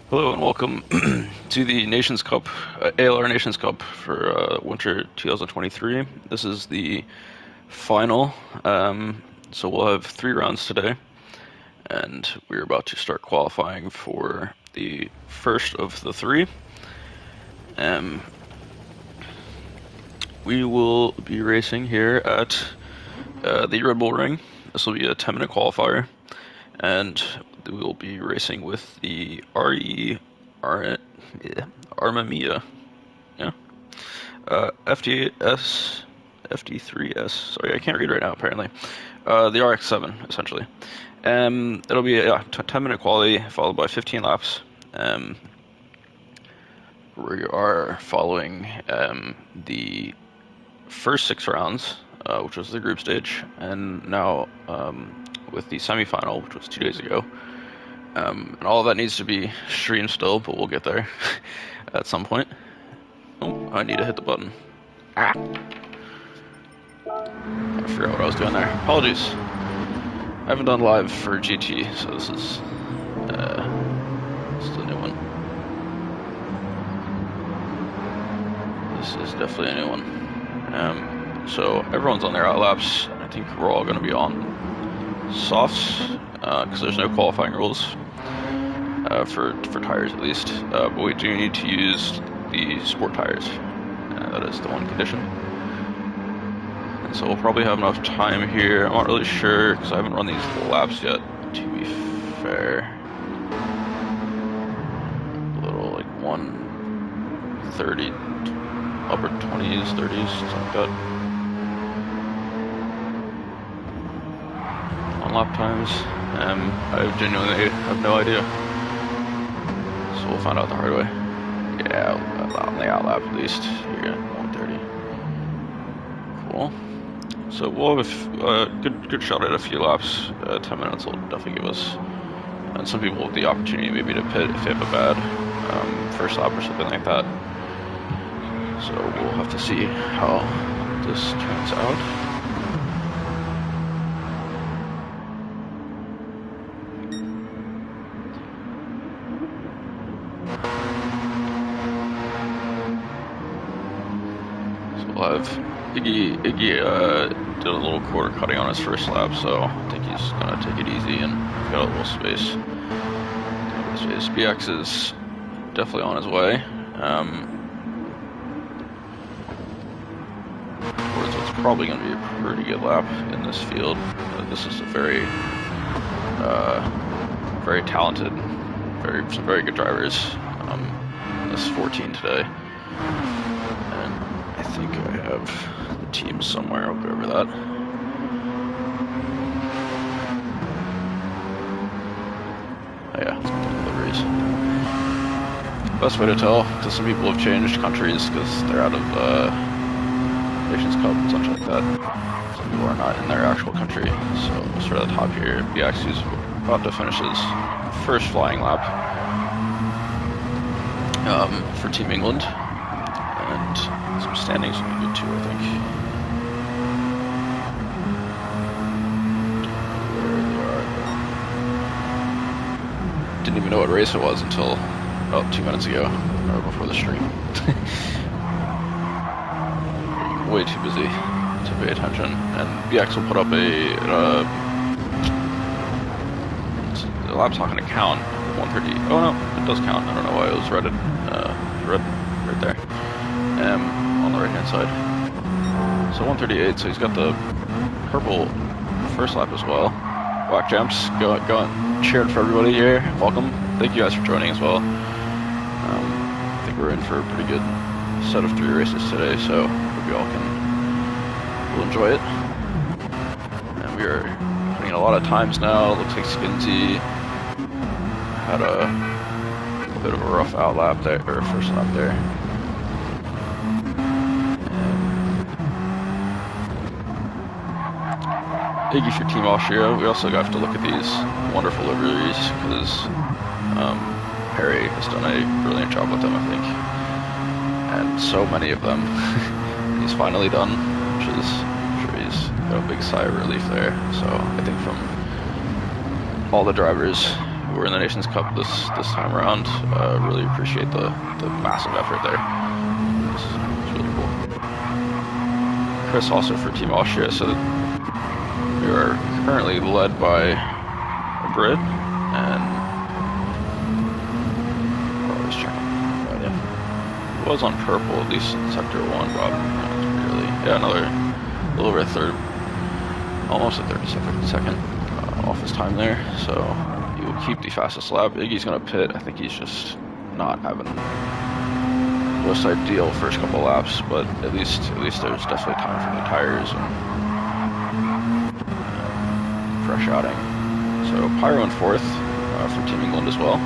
Hello and welcome to the Nations Cup, ALR Nations Cup for winter 2023. This is the final, so we'll have 3 rounds today, and we're about to start qualifying for the first of the 3. We will be racing here at the Red Bull Ring. This will be a 10-minute qualifier, and we will be racing with the Armamia, FD3S. Sorry, I can't read right now. Apparently, the RX-7 essentially. It'll be a 10-minute quality followed by 15 laps. We are following the first 6 rounds, which was the group stage, and now with the semi-final, which was 2 days ago. And all of that needs to be streamed still, but we'll get there at some point. Oh, I need to hit the button. Ah! I forgot what I was doing there. Apologies. I haven't done live for GT, so this is a new one. This is definitely a new one. So everyone's on their out laps. I think we're all going to be on softs because there's no qualifying rules for tires at least. But we do need to use the sport tires. That is the one condition. And so we'll probably have enough time here. I'm not really sure because I haven't run these laps yet, to be fair. A little like 130, upper 20s, 30s, something like that. On lap times. I genuinely have no idea. So we'll find out the hard way. Yeah, on the out lap at least. You're at 130. Cool. So we'll have a good shot at a few laps. 10 minutes will definitely give us, and some people have the opportunity maybe to pit if they have a bad first lap or something like that. So we'll have to see how this turns out. Iggy did a little quarter cutting on his first lap, so I think he's gonna take it easy and got a little space. BX is definitely on his way towards what's probably gonna be a pretty good lap in this field. This is a very talented, some very good drivers. This 14 today. I think I have the team somewhere. I'll go over that. Oh yeah, it's got the deliveries. Best way to tell, because some people have changed countries because they're out of Nations Cup and such like that. Some people are not in their actual country. So we'll start at the top here. BX is about to finish his first flying lap for Team England. And some standings would be good too, I think. There they are. Didn't even know what race it was until about 2 minutes ago, or before the stream. Way too busy to pay attention. And BX will put up the lap's not going to count. 130. Oh no, it does count. I don't know why it was red right there. On the right hand side. So 138, so he's got the purple first lap as well. Whack Jumps, go cheering for everybody here. Welcome. Thank you guys for joining as well. I think we're in for a pretty good set of 3 races today, so hope you all will enjoy it. And we are putting in a lot of times now. Looks like Skinsy had a bit of a rough out lap there, or first lap there. Iggy for Team Austria. We also have to look at these wonderful liveries because Harry has done a brilliant job with them, I think. And so many of them he's finally done, which is, I'm sure he's got a big sigh of relief there. So I think from all the drivers, who were in the Nations Cup this time around. Really appreciate the massive effort there. It's really cool. Chris also for Team Austria, so we are currently led by a Brit, and I was checking. But yeah, it was on purple, at least in Sector 1, but really, yeah, another little over a third, almost a 30-second off his time there, so he will keep the fastest lap. Iggy's going to pit. I think he's just not having the most ideal first couple laps, but at least there's definitely time for the tires and fresh outing. So Pyro in 4th for Team England as well.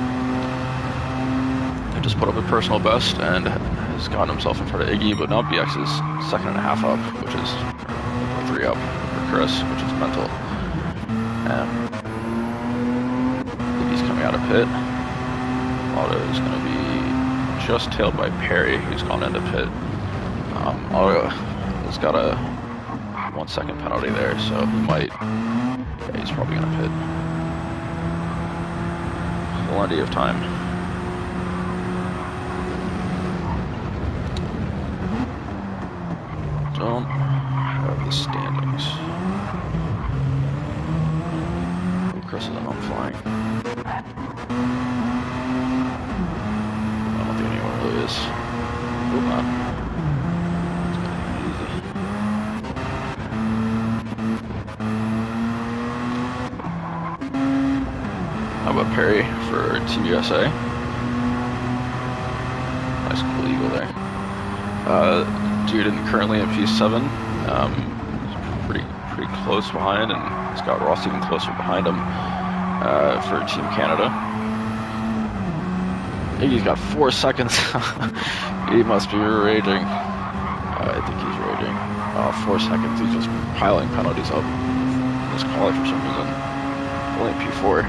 He just put up a personal best and has gotten himself in front of Iggy, but now BX is 2.5 up, which is 3 up for Chris, which is mental. Iggy's coming out of pit. Otto is going to be just tailed by Perry, who's gone into pit. Otto has got a 1 second penalty there, so he might, yeah, he's probably going to pit. Plenty of time. Don't have the standings. Chris is on flying. I don't think anyone really is. Hope not. How about Perry for Team USA? Nice cool eagle there. Dude currently in P7. Pretty close behind, and he's got Ross even closer behind him for Team Canada. Iggy's got 4 seconds. He must be raging. I think he's raging. 4 seconds. He's just piling penalties up. This quali for some reason. Only P4.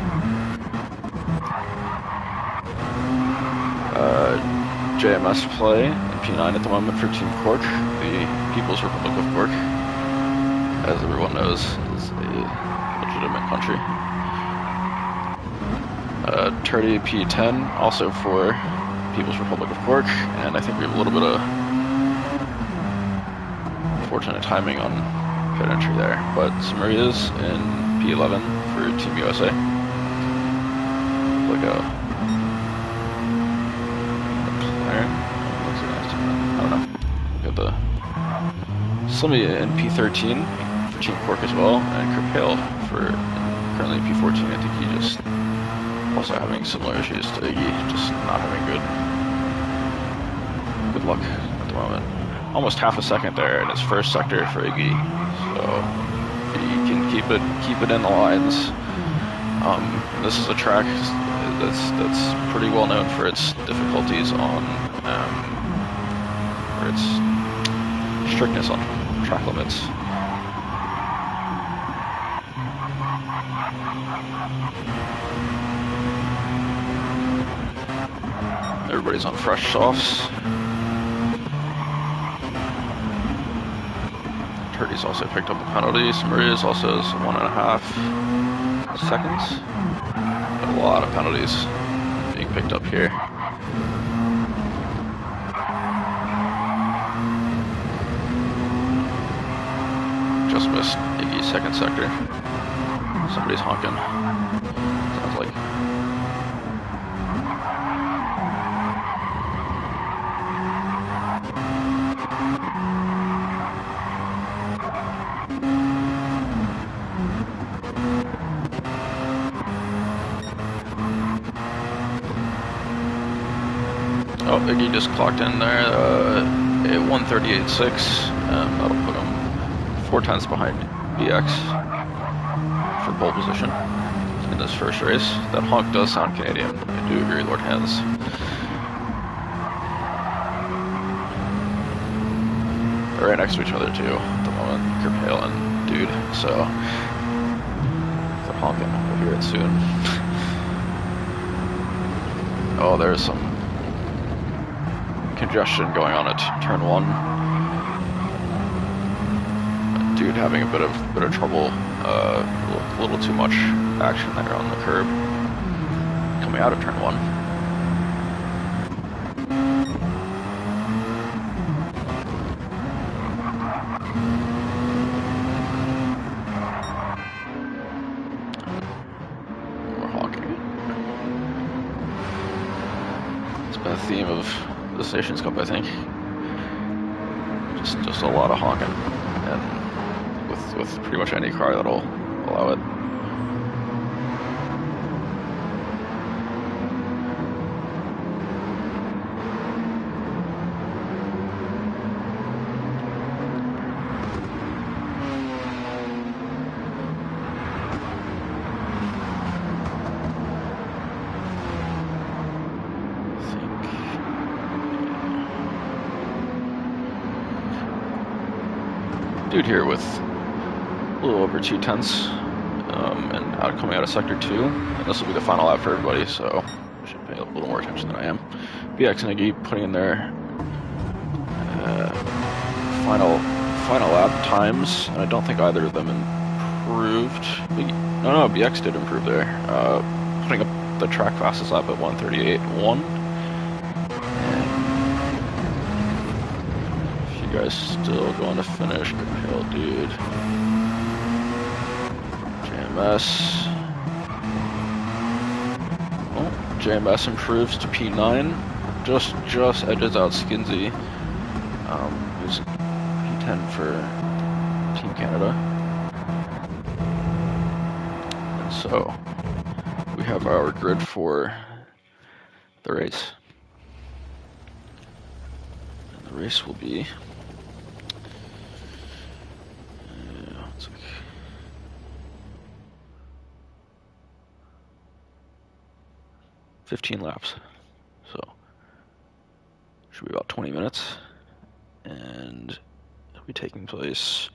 JMS play in P9 at the moment for Team Cork, the People's Republic of Cork, as everyone knows, is a legitimate country. Turdy P10, also for People's Republic of Cork, and I think we have a little bit of unfortunate timing on pit entry there, but Samaria's in P11 for Team USA. Like a I don't know. We got the Slimmy in P13 for Team Cork as well, and Kerpale for currently P14. I think he just also having similar issues to Iggy, just not having good luck at the moment. Almost half a second there in his first sector for Iggy, so if he can keep it in the lines. This is a track that's pretty well known for its difficulties on or its strictness on track limits. Everybody's on fresh softs. Turdy's also picked up the penalty. Maria's also is 1.5 seconds. A lot of penalties being picked up here. Just missed Iggy's second sector. Somebody's honking. Sounds like. Oh, Iggy just clocked in there at 1:38.6. That'll put him 4 tenths behind BX for pole position in this first race. That honk does sound Canadian. I do agree, Lord Hands. They're right next to each other too at the moment, Kerpale and Dude. So they're honking. We'll hear it soon. Oh, there's some congestion going on at turn 1. Dude having a bit of trouble, a little too much action there on the curb. coming out of turn 1. More honking. It's been a theme of this Nations Cup, I think. Just a lot of honking, and with pretty much any car that'll allow it. Dude here with a little over 2 tenths, and coming out of sector 2, and this will be the final lap for everybody, so I should pay a little more attention than I am. BX and Iggy putting in their final lap times, and I don't think either of them improved. No, BX did improve there, putting up the track fastest lap at 1:38.1. Guys still going to finish. Good hill, dude. JMS. Oh, JMS improves to P9. Just edges out Skinsy. Who's P10 for Team Canada. And so we have our grid for the race. And the race will be 15 laps, so should be about 20 minutes, and it'll be taking place.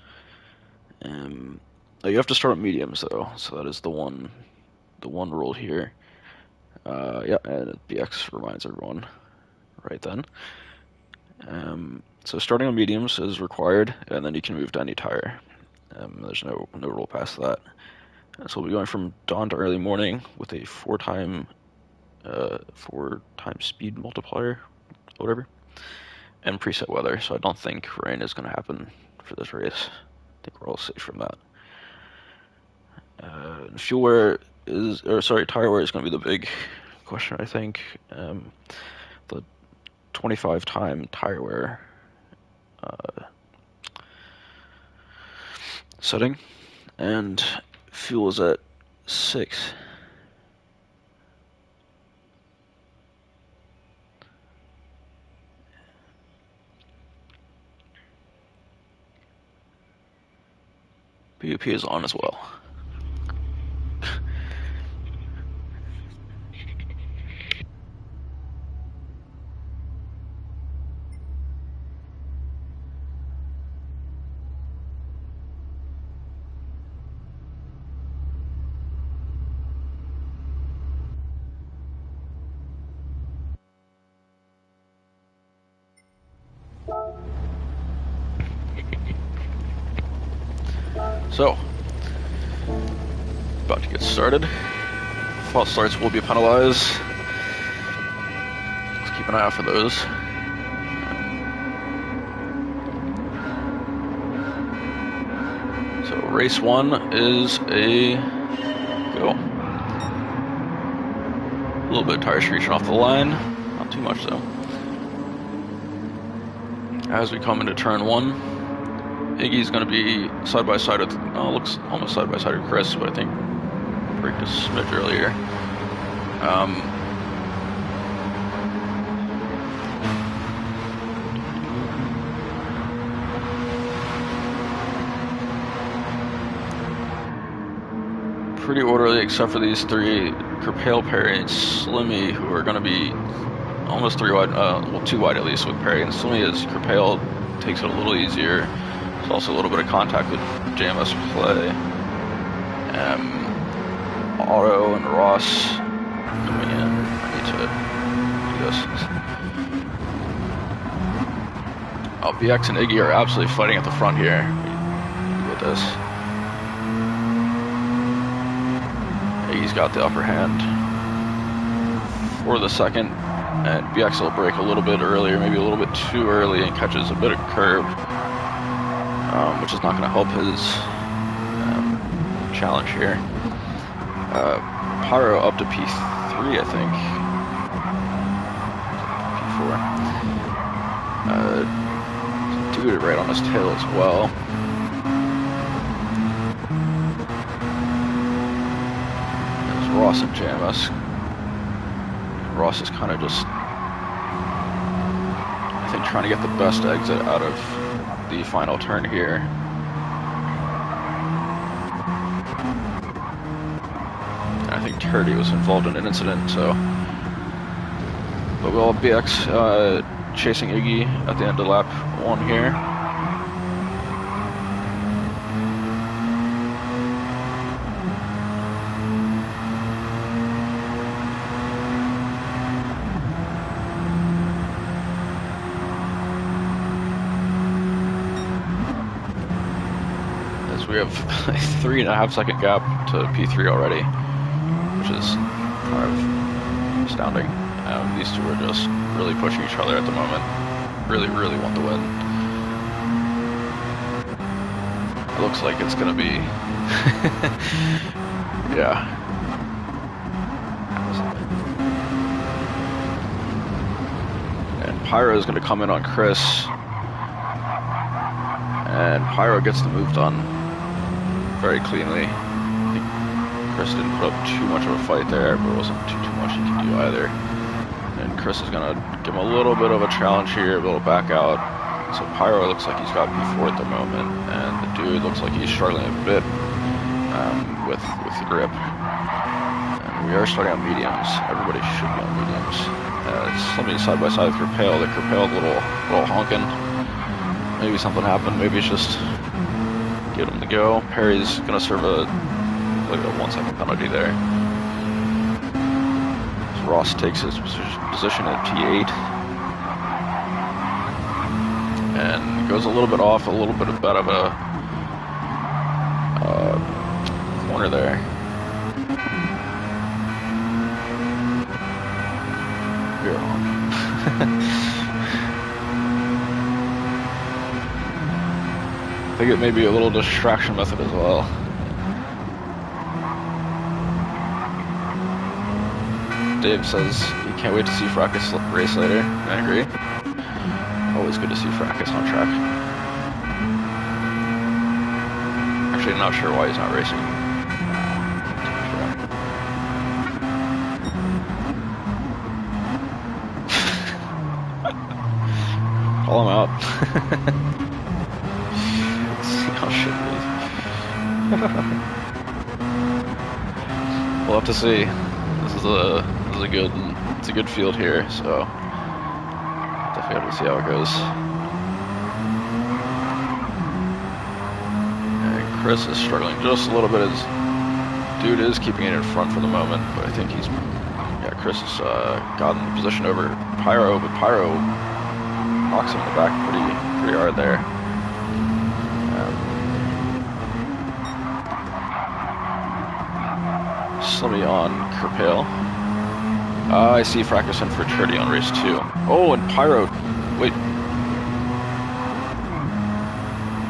You have to start at mediums though, so that is the one rule here. Yeah, and BX reminds everyone right then. So starting on mediums is required, and then you can move to any tire. There's no rule past that. So we'll be going from dawn to early morning with a 4-time speed multiplier, whatever, and preset weather. So I don't think rain is going to happen for this race. I think we're all safe from that. Fuel wear tire wear is going to be the big question, I think. The 25-time tire wear setting, and fuel is at 6. PUP is on as well. So, about to get started. False starts will be penalized. Let's keep an eye out for those. So, race 1 is a go. A little bit of tire screeching off the line, not too much though. As we come into turn 1, Iggy's going to be side by side with, looks almost side by side with Chris, but I think braked a smidge earlier. Pretty orderly, except for these 3, Kerpale, Perry, and Slimmy, who are going to be almost 3 wide, well 2 wide at least with Perry, and Slimmy as Kerpale takes it a little easier. There's also a little bit of contact with JMS play. Aero and Ross coming in. I need to do this. Oh, BX and Iggy are absolutely fighting at the front here with this. Iggy's got the upper hand. for the second, and BX will brake a little bit earlier, maybe a little bit too early, and catches a bit of curb, which is not going to help his challenge here. Pyro up to P3, I think. P4. Dude right on his tail as well. There's Ross and JMS. Ross is kind of just, I think, trying to get the best exit out of the final turn here. I think Turdy was involved in an incident, so. But we'll have BX chasing Iggy at the end of lap 1 here. As we have a 3.5 second gap to P3 already, which is kind of astounding. These two are just really pushing each other at the moment. Really, really want to win. It looks like it's going to be... yeah. And Pyro is going to come in on Chris. And Pyro gets the move done very cleanly. I think Chris didn't put up too much of a fight there, but it wasn't too much he could do either. And Chris is going to give him a little bit of a challenge here, a little back out. So Pyro looks like he's got P4 at the moment, and the dude looks like he's struggling a bit with the grip. And we are starting on mediums. Everybody should be on mediums. Somebody side by side with Kerpale. The Kerpale a little honking. Maybe something happened. Maybe it's just get him to go. Perry's going to serve a 1 second penalty there. Ross takes his position at P8 and goes a little bit off, a little bit of a corner there. You're wrong. I think it may be a little distraction method as well. Dave says he can't wait to see Fracas race later. I agree. Always good to see Fracas on track. Actually, not sure why he's not racing. Call him out. See how shit he is. We'll have to see. This is it's a good field here, so definitely have to see how it goes. And Chris is struggling just a little bit. His dude is keeping it in front for the moment, but I think Chris has gotten the position over Pyro, but Pyro knocks him in the back pretty hard there. Slimmy on Kerpale. I see Fracas in for Turdy on race 2. Oh, and Pyro. Wait.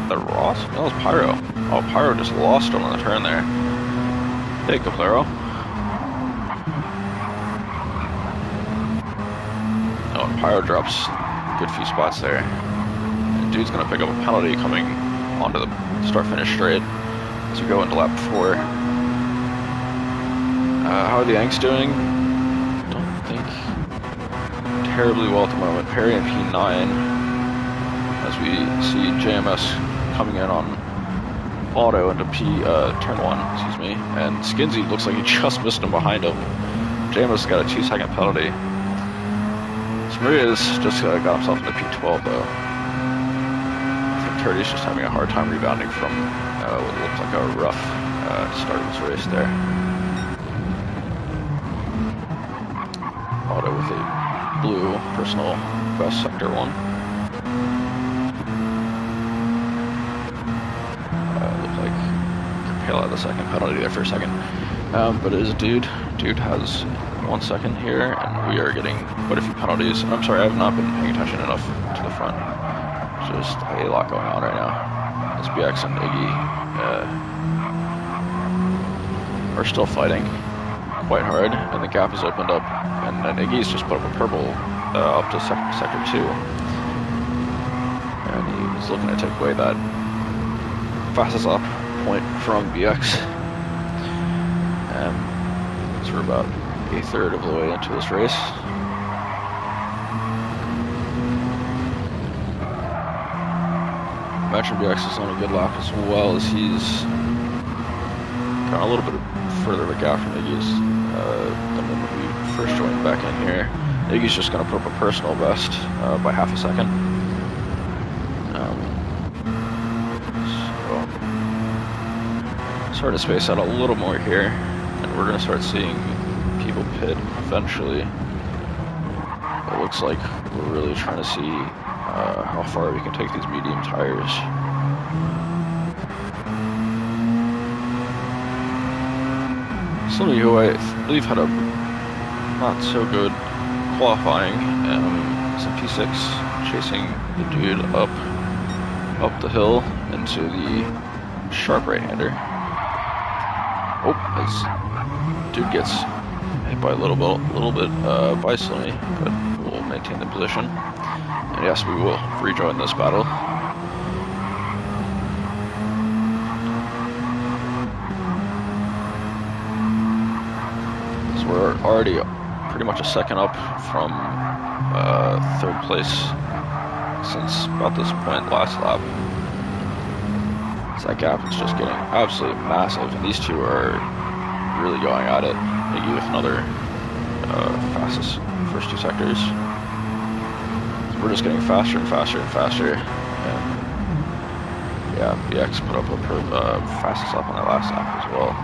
The Ross? No, it was Pyro. Oh, Pyro just lost him on the turn there. Hey, Caplero. Oh, and Pyro drops a good few spots there. And dude's going to pick up a penalty coming onto the start-finish straight as we go into lap 4. How are the Yanks doing? Don't think terribly well at the moment. Perry in P9 as we see JMS coming in on auto into turn 1, excuse me. And Skinsy looks like he just missed him behind him. JMS got a 2-second penalty. Smaria's just got himself into P12 though. I think Turdy's just having a hard time rebounding from what looked like a rough start of this race there. Auto with a blue personal best sector 1. Looks like Kerpale had the second penalty there for a second. But it is a dude. Dude has 1 second here, and we are getting quite a few penalties. And I'm sorry, I have not been paying attention enough to the front. Just a lot going on right now. SBX and Iggy are still fighting quite hard, and the gap has opened up, and then Iggy's just put up a purple up to sector 2, and he's looking to take away that fastest lap point from BX. So we're about a third of the way into this race. Imagine BX is on a good lap as well, as he's got a little bit further of a gap from Iggy's than when we first joined back in here. Iggy's just going to put up a personal best by half a second. So hard to space out a little more here, and we're going to start seeing people pit eventually. It looks like we're really trying to see how far we can take these medium tires. Somebody who I believe had a not so good qualifying is a P6 chasing the dude up the hill into the sharp right-hander. Oh, this dude gets hit by a little bit by Slimmy, but we'll maintain the position. And yes, we will rejoin this battle. So we're already pretty much a second up from third place since about this point last lap. So that gap is just getting absolutely massive, and these two are really going at it. Maybe with another fastest first 2 sectors. So we're just getting faster and faster and faster. And yeah, BX put up a fastest lap on that last lap as well.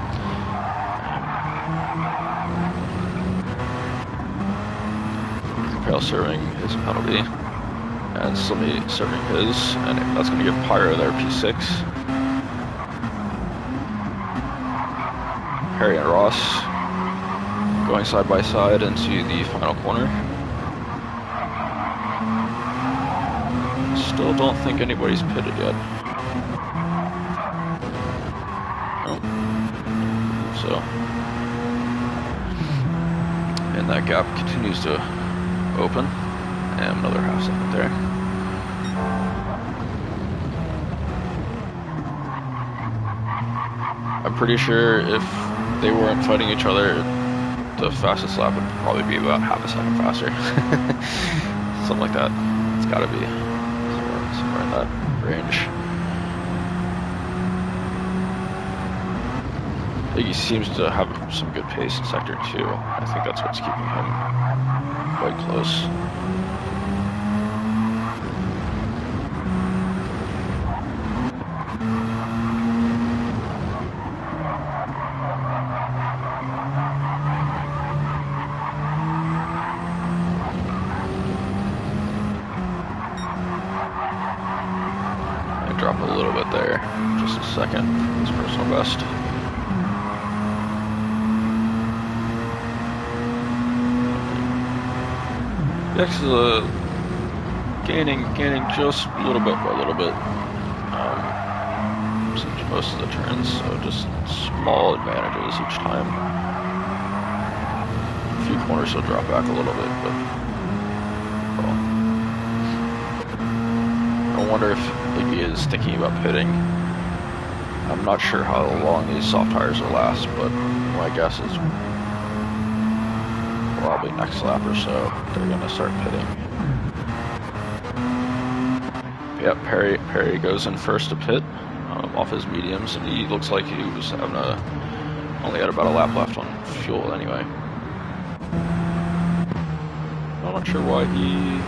Pale serving his penalty, and Slimmy serving his, and that's going to give Pyro their P6. Harry and Ross going side by side into the final corner. Still don't think anybody's pitted yet. No. So. And that gap continues to open. And another half second there. I'm pretty sure if they weren't fighting each other, the fastest lap would probably be about half a second faster. Something like that. It's gotta be somewhere in that range. Iggy seems to have some good pace in sector 2. I think that's what's keeping him quite close. Drop a little bit there, just a second, his personal best. BX is gaining just a little bit by a little bit, since most of the turns, so just small advantages each time. A few corners will drop back a little bit, but well. I wonder if Iggy is thinking about pitting. I'm not sure how long these soft tires will last, but my guess is probably next lap or so they're going to start pitting. Yep, Perry goes in first to pit off his mediums, and he looks like he was having only had about a lap left on fuel anyway. I'm not sure why he...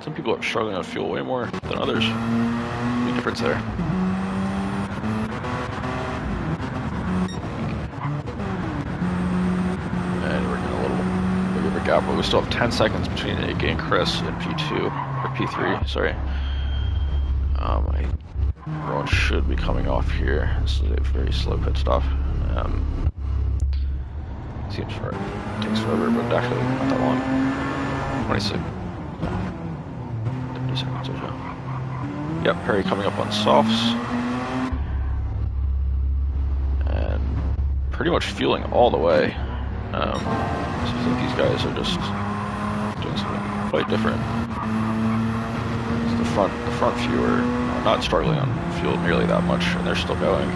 Some people are struggling on fuel way more than others. Big difference there. And we're getting a little bit of a gap, but we still have 10 seconds between Iggy and Chris in P2, or P3, sorry. I'm everyone should be coming off here. This is a very slow pit stop. Seems for it takes forever, but actually not that long. 26, 30 seconds or so. Yep, Perry coming up on softs. And pretty much fueling all the way. So I think these guys are just doing something quite different. The front few are not struggling on fuel nearly that much, and they're still going.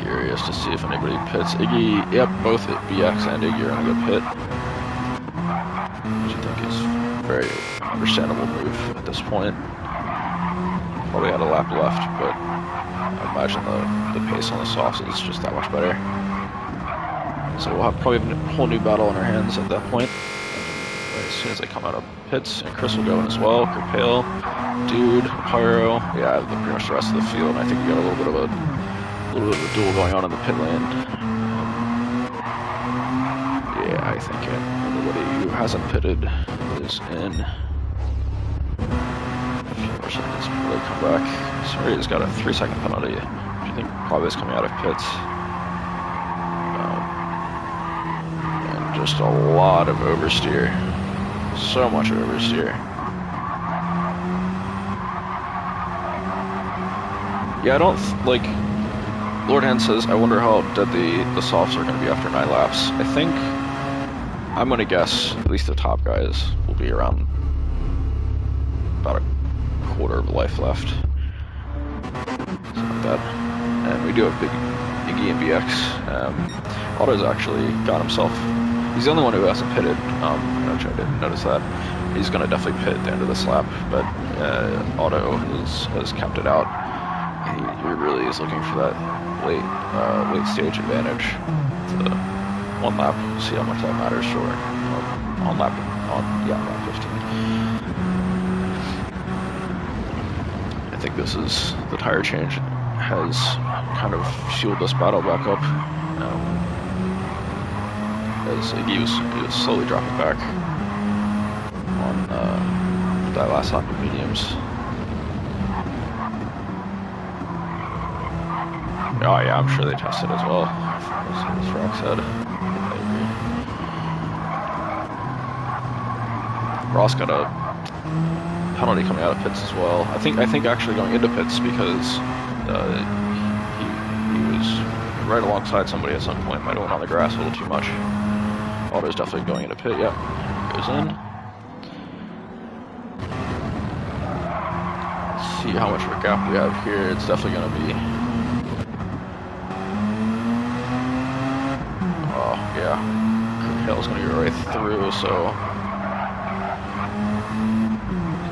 Curious to see if anybody pits. Iggy, yep, both BX and Iggy are in a good pit, which I think is a very understandable move at this point. Probably had a lap left, but I imagine the pace on the softs is just that much better. So we'll have probably a whole new battle on our hands at that point. As soon as they come out of pits, and Chris will go in as well. Curpale, Dude, Pyro, yeah, pretty much the rest of the field. And I think we got a little bit of a duel going on in the pit lane. Yeah, I think everybody who hasn't pitted is in. A few more seconds before they come back. Sorry, he's got a 3-second penalty, which I think probably is coming out of pits. And just a lot of oversteer. So much oversteer. Yeah, I don't like. Lord Hand says, I wonder how dead the softs are going to be after 9 laps. I think I'm going to guess at least the top guys will be around about a quarter of life left. Something like that. And we do have big Iggy and BX. Otto's actually got himself. He's the only one who hasn't pitted, which I didn't notice that. He's going to definitely pit at the end of this lap, but Otto has kept it out. He really is looking for that late stage advantage. The 1 lap, see how much that matters for lap 15. I think this is the tire change has kind of fueled this battle back up. As he was slowly dropping back on that last lap of mediums. Oh yeah, I'm sure they tested as well, as Rock said. I agree. Ross got a penalty coming out of pits as well. I think actually going into pits because he was right alongside somebody at some point. Might have went on the grass a little too much. Otto's definitely going into pit, yep. Goes in. Let's see how much of a gap we have here. It's definitely going to be... Oh, yeah. Curtail's going to go right through, so...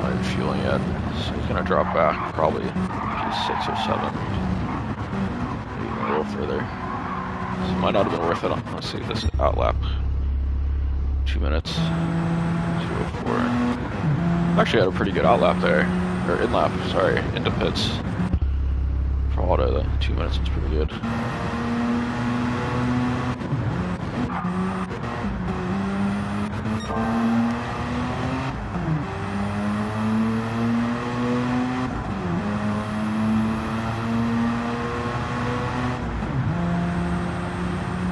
Not even fueling yet. So he's going to drop back probably 6 or 7. Maybe a little further. So it might not have been worth it. Let's see this outlap. 2 minutes. 2:04. Actually had a pretty good outlap there. Or in-lap, sorry, into pits. For Auto, the 2 minutes is pretty good.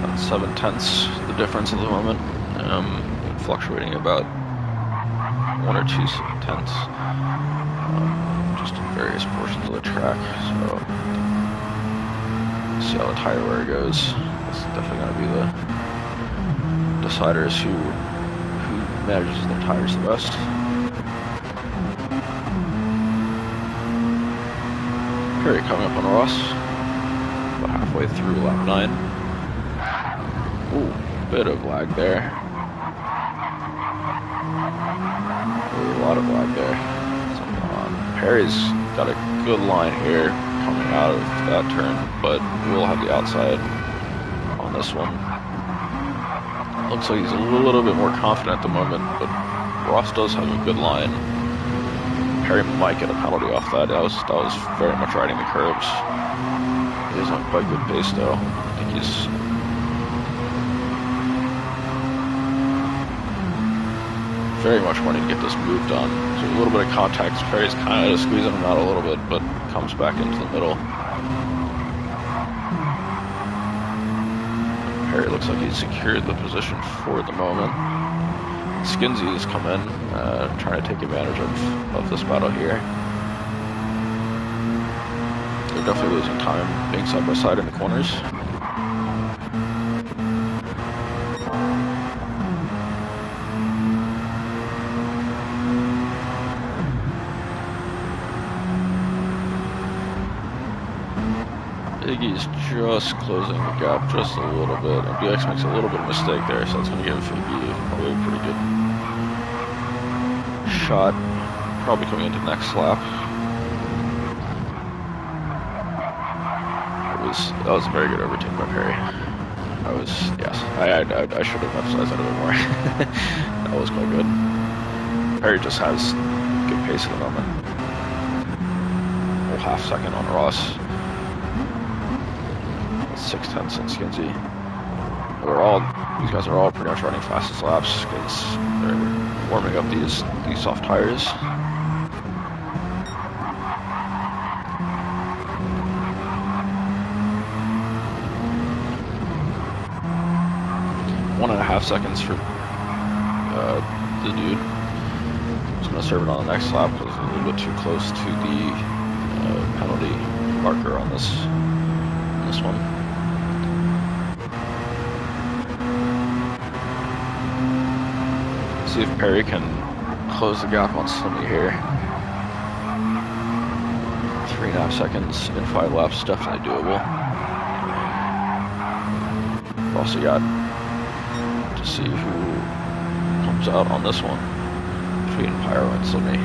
That's 7/10 the difference at the moment. Fluctuating about 1 or 2 tenths, just in various portions of the track. So see how the tire wear goes. It's definitely going to be the deciders who manages their tires the best. Perry coming up on Ross, about halfway through lap 9. Ooh, bit of lag there. A lot of lag there. Something going on. Perry's got a good line here coming out of that turn, but we'll have the outside on this one. Looks like he's a little bit more confident at the moment, but Ross does have a good line. Perry might get a penalty off that. That was very much riding the curves. He is on quite good pace though. I think he's very much wanting to get this moved on. So a little bit of contact. Perry's kind of squeezing him out a little bit, but comes back into the middle. Perry looks like he's secured the position for the moment. Skinsy's come in, trying to take advantage of this battle here. They're definitely losing time being side by side in the corners. Iggy's just closing the gap just a little bit, and BX makes a little bit of mistake there, so that's going to give Iggy probably a pretty good shot, probably coming into the next lap. That was a very good overtake by Perry. Yes, I should have emphasized that a bit more. That was quite good. Perry just has good pace at the moment. A whole half second on Ross. 6/10 on Skinsy. These guys are all pretty much running fastest laps because they're warming up these soft tires. One and a half seconds for the dude. He's going to serve it on the next lap because it's a little bit too close to the penalty marker on this one. See if Perry can close the gap on Slimmy here. 3.5 seconds in 5 laps, definitely doable. We've also got to see who comes out on this one between Pyro and Slimmy.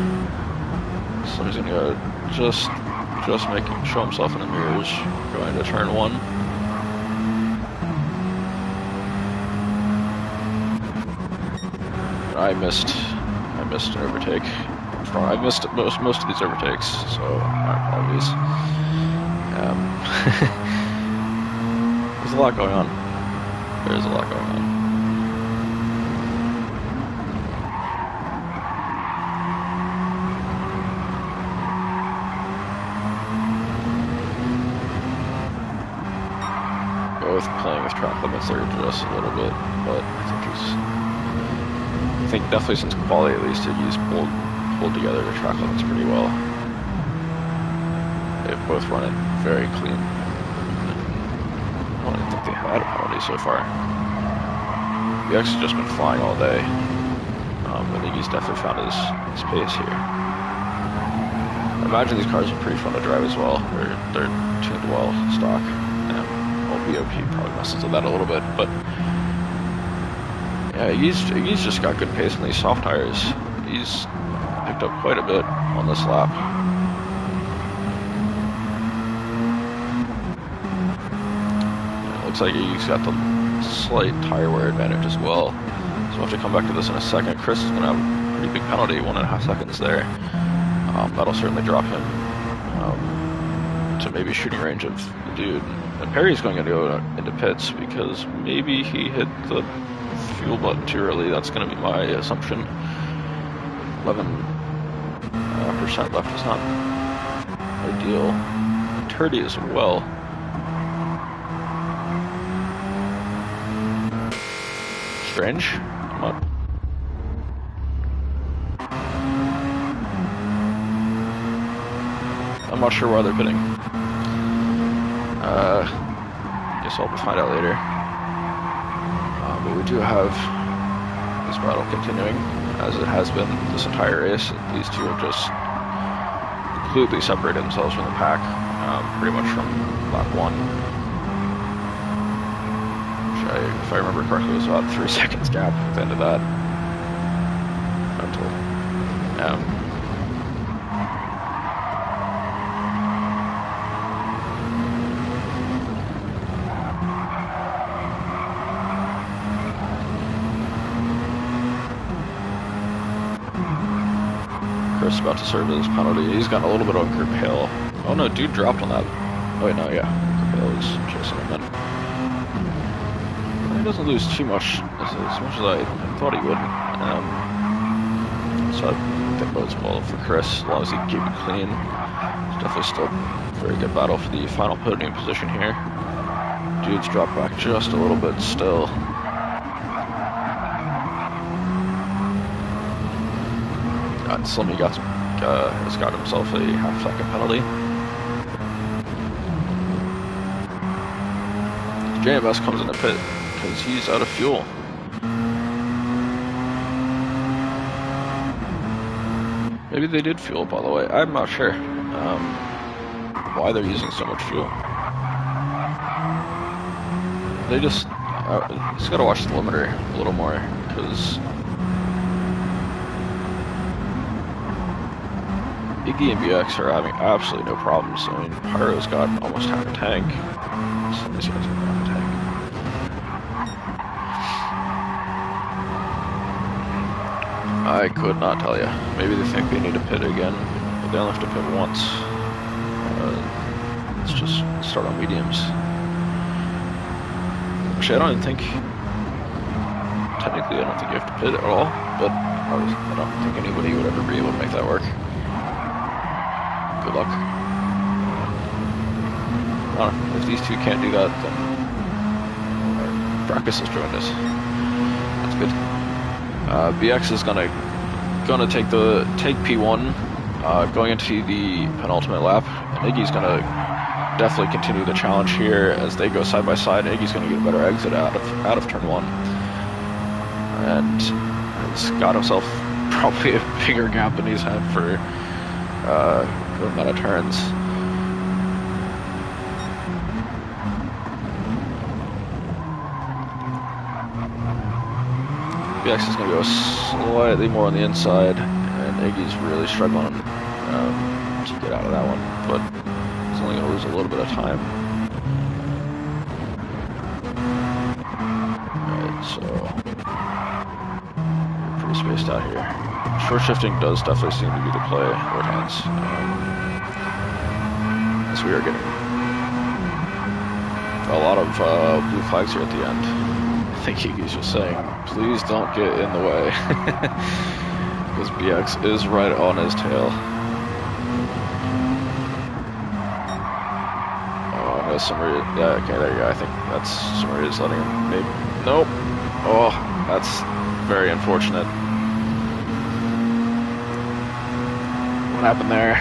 Slimmy's gonna go just show himself in the mirrors, going to turn 1. I missed an overtake. I missed most of these overtakes, so my apologies. There's a lot going on. There's a lot going on. Both playing with track limits there just a little bit, but I think definitely since quality at least, he's pulled together the track limits pretty well. They've both run it very clean. I don't even think they had a penalty so far. BX has just been flying all day. I think he's definitely found his pace here. I imagine these cars are pretty fun to drive as well. They're tuned well, stock. BOP probably messes with that a little bit, but yeah, he's just got good pace on these soft tires. He's picked up quite a bit on this lap. It looks like he's got the slight tire wear advantage as well. So we'll have to come back to this in a second. Chris is going to have a pretty big penalty, 1.5 seconds there. That'll certainly drop him to maybe shooting range of the dude. And Perry's going to go into pits because maybe he hit the fuel button too early. That's going to be my assumption. 11% left is not ideal. 30 as well. Strange. I'm not sure why they're pitting. Guess I'll find out later. But we do have this battle continuing, as it has been this entire race. These two have just completely separated themselves from the pack, pretty much from lap 1. Which if I remember correctly, was about 3 seconds gap at the end of that. Until now. Chris about to serve his penalty. He's got a little bit of a grip hail. Oh no, dude dropped on that. Oh wait, no, yeah. Grip hail is chasing him then. He doesn't lose too much, as much as I thought he would. So I think bodes well for Chris, as long as he can keep it clean. It's definitely still a very good battle for the final podium position here. Dudes drop back just a little bit still. Slimmy has got himself a half-second penalty. JMS comes in the pit because he's out of fuel. Maybe they did fuel, by the way. I'm not sure why they're using so much fuel. They just gotta watch the limiter a little more, because Iggy and BX are having absolutely no problems. I mean, Pyro's got almost half a tank. These guys have half a tank. I could not tell you. Maybe they think they need to pit again, but they only have to pit once. Let's just start on mediums. Actually, I don't even think... Technically, I don't think you have to pit at all, but I don't think anybody would ever be able to make that work. Good luck. I don't know, if these two can't do that, then Brackus has joined us. That's good. BX is gonna take P1 going into the penultimate lap, and Iggy's gonna definitely continue the challenge here as they go side by side. Iggy's gonna get a better exit out of turn 1, and he's got himself probably a bigger gap than he's had for a good amount of turns. BX is going to go slightly more on the inside, and Iggy's really struggling to get out of that one, but he's only going to lose a little bit of time. Alright, so we're pretty spaced out here. Short shifting does definitely seem to be the play, Lord Hands, as we are getting a lot of blue flags here at the end. I think Iggy's just saying, please don't get in the way, because BX is right on his tail. Oh, no, somebody, yeah, okay, there you go. I think that's somebody is letting him, maybe, nope. Oh, that's very unfortunate. What happened there?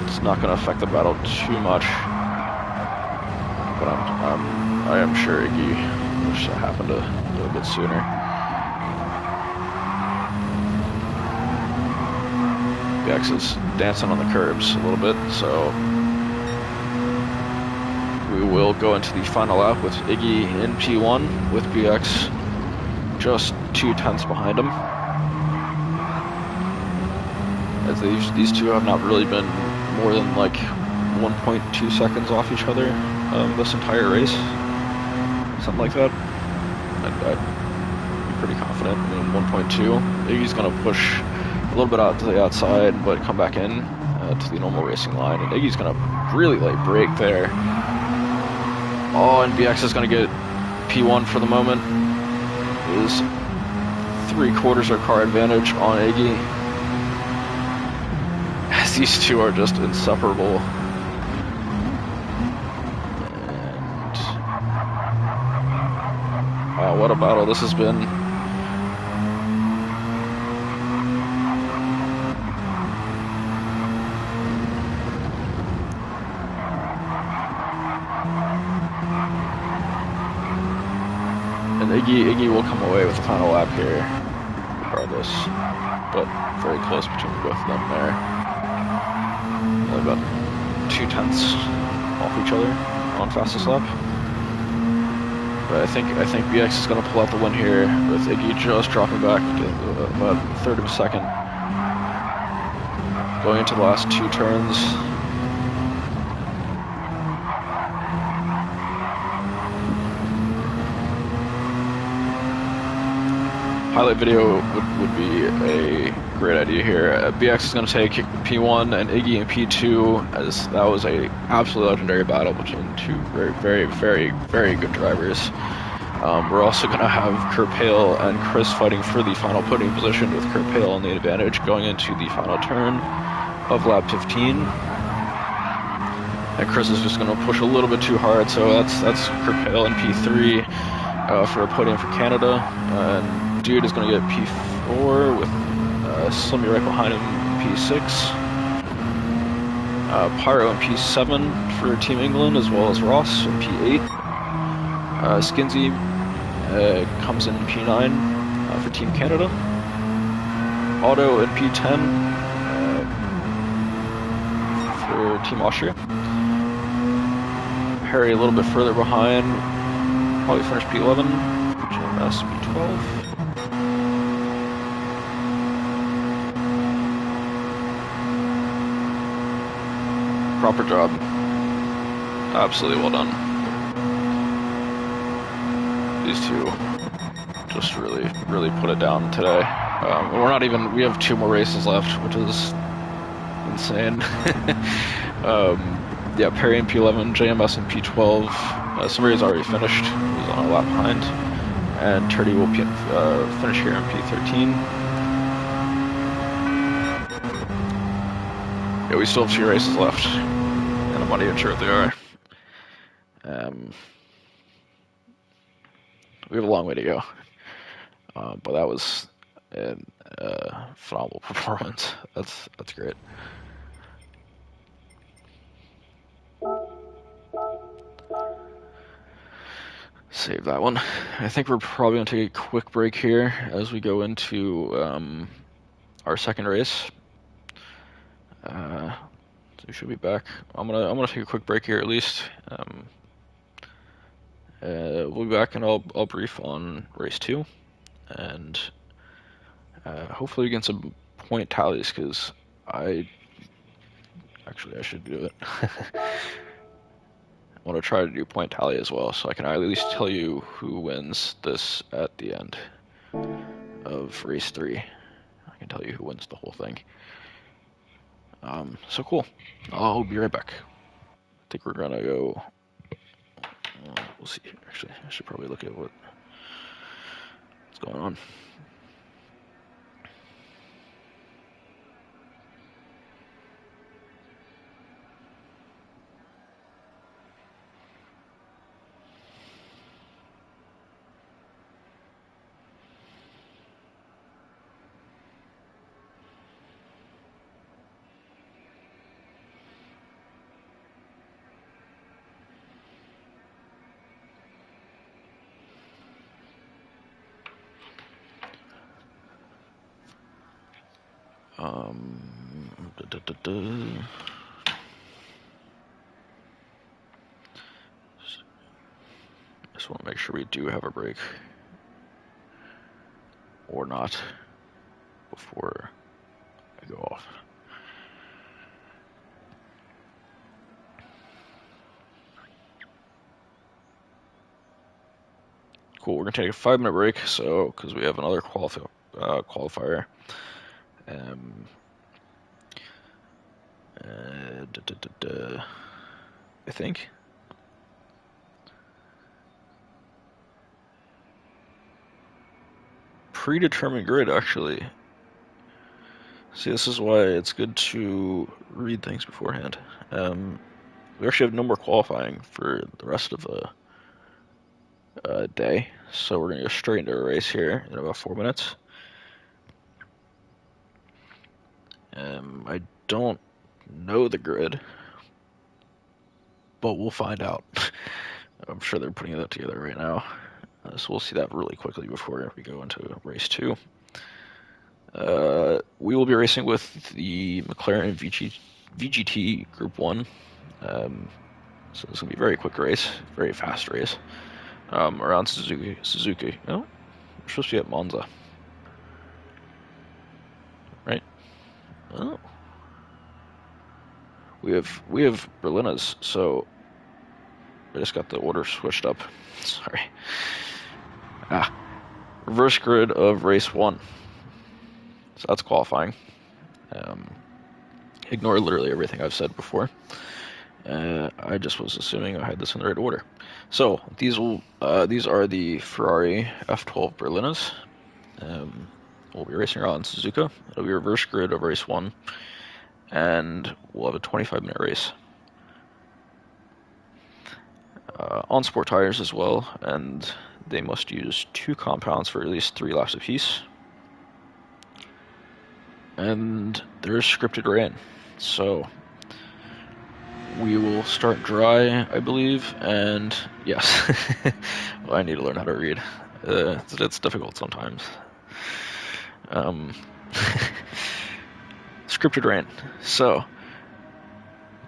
It's not going to affect the battle too much, but I am sure Iggy wish that happened a little bit sooner. BX is dancing on the curbs a little bit, so we will go into the final lap with Iggy in P1 with BX just 2/10 behind him. As these two have not really been more than like 1.2 seconds off each other this entire race. Something like that. I'd be pretty confident. I mean, 1.2. Iggy's going to push a little bit out to the outside, but come back in to the normal racing line. And Iggy's going to really late brake there. Oh, and BX is going to get P1 for the moment. It is 3/4 of car advantage on Iggy. As these two are just inseparable. Wow, what a battle this has been. And Iggy will come away with the final lap here, regardless. But very close between both of them there. Only about 2/10 off each other on fastest lap. But I think BX is going to pull out the win here with Iggy just dropping back about a third of a second. Going into the last 2 turns. Highlight video would be a great idea here. BX is going to take P1 and Iggy in P2, as that was a absolute legendary battle between two very, very, very, very good drivers. We're also going to have Kurt Pale and Chris fighting for the final podium position, with Kurt Pale on the advantage going into the final turn of lap 15. And Chris is just going to push a little bit too hard, so that's Kurt Pale in P3 for a podium for Canada. And Dude is going to get P4 with Slimmy right behind him in P6. Pyro in P7 for Team England, as well as Ross in P8. Skinsy comes in P9 for Team Canada. Otto in P10 for Team Austria. Harry a little bit further behind, probably finish P11. GMS P12. Proper job. Absolutely well done. These two just really put it down today. We're not even, we have 2 more races left, which is insane. Yeah, Perry in P11, JMS in P12. Samari's already finished. He's on a lap behind. And Turdy will finish here in P13. Yeah, we still have 2 races left, and I'm not even sure what they are. We have a long way to go, but that was a phenomenal performance. That's great. Save that one. I think we're probably going to take a quick break here as we go into our second race. So we should be back. I'm gonna take a quick break here at least. We'll be back and I'll brief on race 2, and hopefully we get some point tallies, because I should do it. I want to try to do point tally as well, so I can at least tell you who wins this at the end of race 3. I can tell you who wins the whole thing. So cool. I'll be right back. I think we're gonna go. We'll see. Actually, I should probably look at what's going on. Just want to make sure we do have a break or not before I go off. Cool, we're gonna take a 5-minute break, so because we have another qualifier. I think. Predetermined grid, actually. See, this is why it's good to read things beforehand. We actually have no more qualifying for the rest of the day, so we're gonna go straight into a race here in about 4 minutes. I don't know the grid, but we'll find out. I'm sure they're putting that together right now, so we'll see that really quickly before we go into race 2. We will be racing with the McLaren VGT Group 1. So this will be a very quick race, very fast race, around Suzuki. Oh, we're supposed to be at Monza, right? Oh, we have Berlinas, so I just got the order switched up. Sorry. Reverse grid of race 1. So that's qualifying. Ignore literally everything I've said before. I just was assuming I had this in the right order. So these are the Ferrari F12 Berlinas. We'll be racing around Suzuka. It'll be a reverse grid of race 1, and we'll have a 25-minute race. On sport tires as well, and they must use 2 compounds for at least 3 laps apiece. And there's scripted rain, so we will start dry, I believe, and yes, well, I need to learn how to read. It's difficult sometimes. Scripted rain, so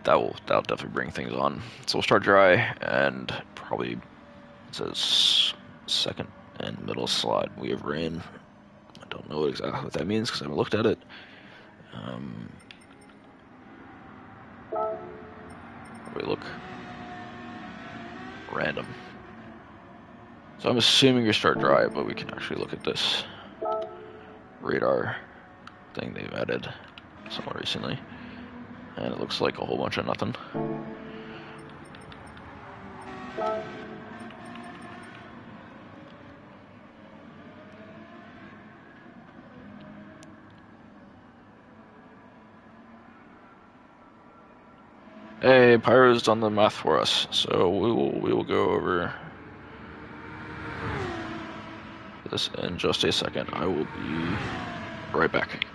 that'll definitely bring things on. So we'll start dry, and probably it says second and middle slot we have rain. I don't know exactly what that means because I haven't looked at it. We look random. So I'm assuming you start dry, but we can actually look at this radar thing they've added somewhat recently, and it looks like a whole bunch of nothing. Hey, Pyro's done the math for us, so we will go over this in just a second. I will be right back.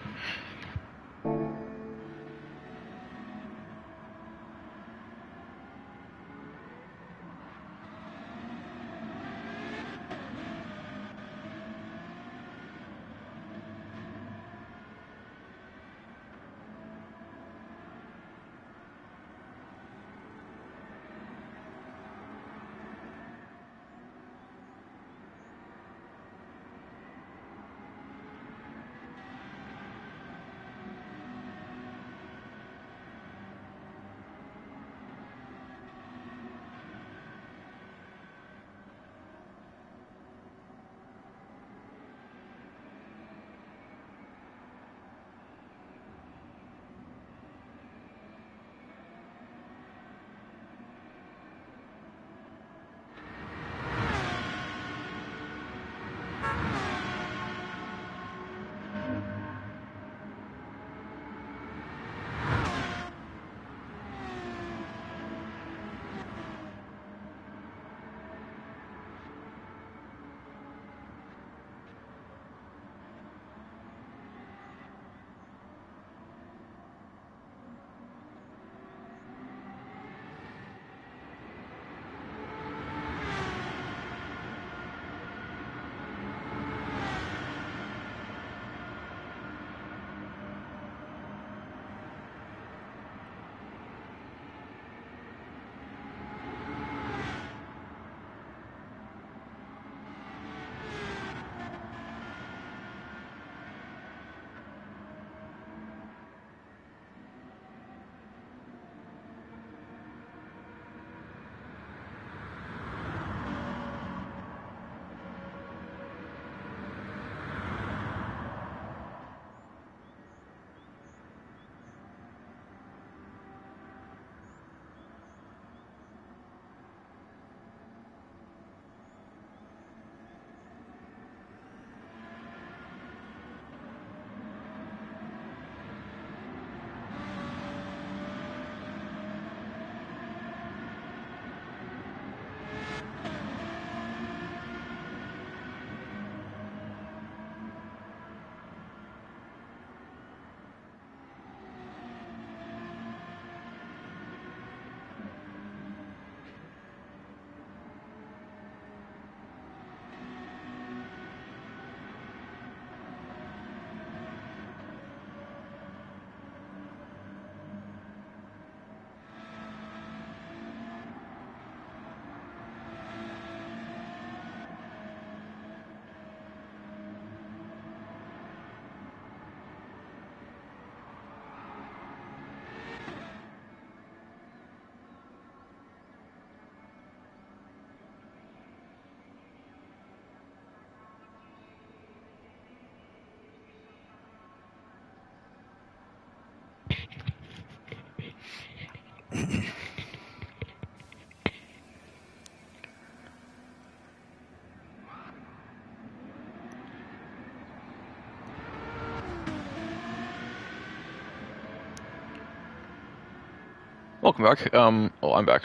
welcome back. Well, I'm back.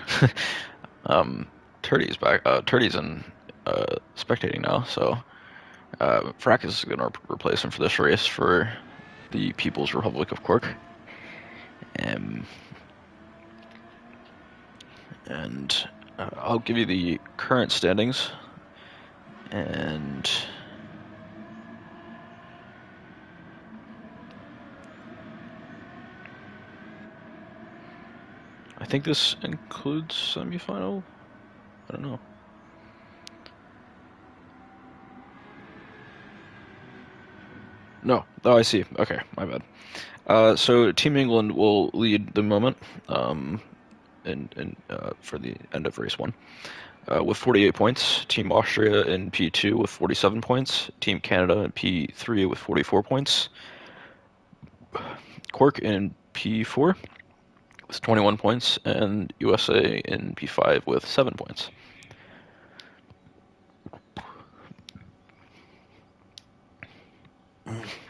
Turdy's back. Turdy's in spectating now, so Fracas is going to replace him for this race for the People's Republic of Cork. And I'll give you the current standings. And I think this includes semifinal. I don't know. No. Oh, I see. Okay, my bad. So Team England will lead the moment for the end of race 1 with 48 points. Team Austria in P2 with 47 points. Team Canada in P3 with 44 points. Cork in P4 with 21 points, and USA in P5 with 7 points.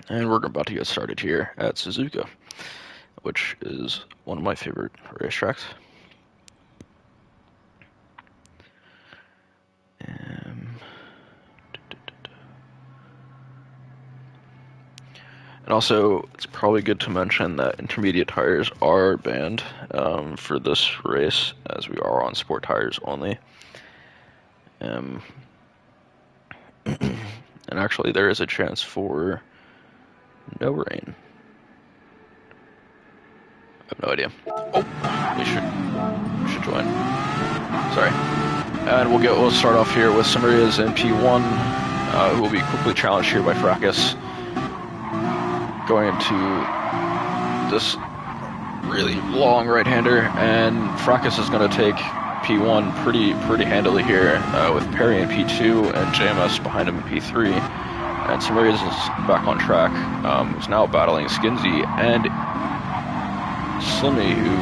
And we're about to get started here at Suzuka, which is one of my favorite racetracks. And also, it's probably good to mention that intermediate tires are banned for this race, as we are on sport tires only. And actually, there is a chance for no rain. I have no idea. Oh, we should join. Sorry. And we'll start off here with Samaria's in P1, who will be quickly challenged here by Fracas. Going into this really long right-hander, and Fracas is going to take P1 pretty handily here, with Perry in P2 and JMS behind him in P3. And Samarias is back on track. Is now battling Skinsy and Slimmy, who...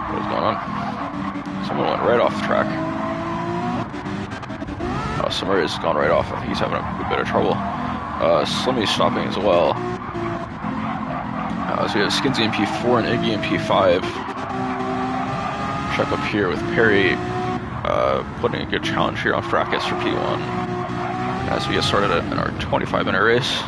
What is going on? Someone went right off the track. Oh, Samarias has gone right off. I think he's having a bit of trouble. Slimmy's stopping as well. So we have Skinsy in P4 and Iggy in P5. Check up here with Perry putting a good challenge here on Fracas for P1 as we get started in our 25-minute race.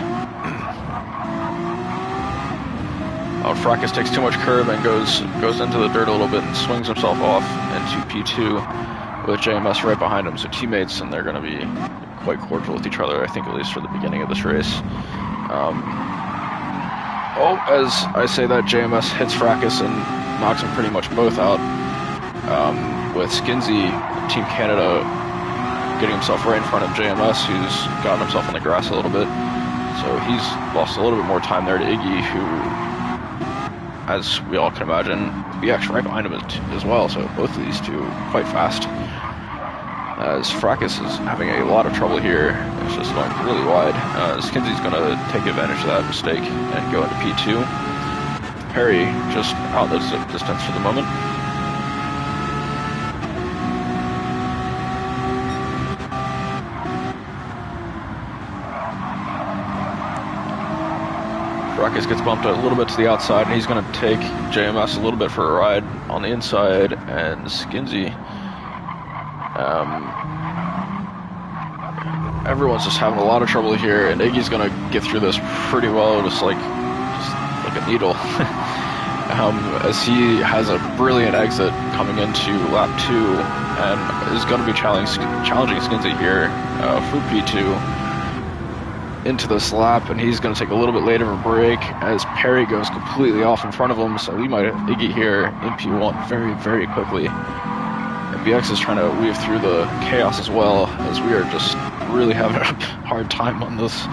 Fracas takes too much curb and goes into the dirt a little bit and swings himself off into P2 with JMS right behind him. So teammates, and they're going to be quite cordial with each other, I think, at least for the beginning of this race. As I say that, JMS hits Fracas and knocks them pretty much both out. With Skinsy, Team Canada, getting himself right in front of JMS, who's gotten himself on the grass a little bit. So he's lost a little bit more time there to Iggy, who, as we all can imagine, BX right behind him as well. So both of these two quite fast. As Fracas is having a lot of trouble here, it's just going really wide. Skinsy's going to take advantage of that mistake and go into P2. Perry just out the distance for the moment. Fracas gets bumped a little bit to the outside, and he's going to take JMS a little bit for a ride on the inside, and Skinsy... everyone's just having a lot of trouble here, and Iggy's gonna get through this pretty well, just like a needle. As he has a brilliant exit coming into lap 2, and is going to be challenging Skinsy here for P2 into this lap, and he's going to take a little bit later of a break as Perry goes completely off in front of him. So we might have Iggy here in P1 very, very quickly. BX is trying to weave through the chaos as well, as we are just really having a hard time on this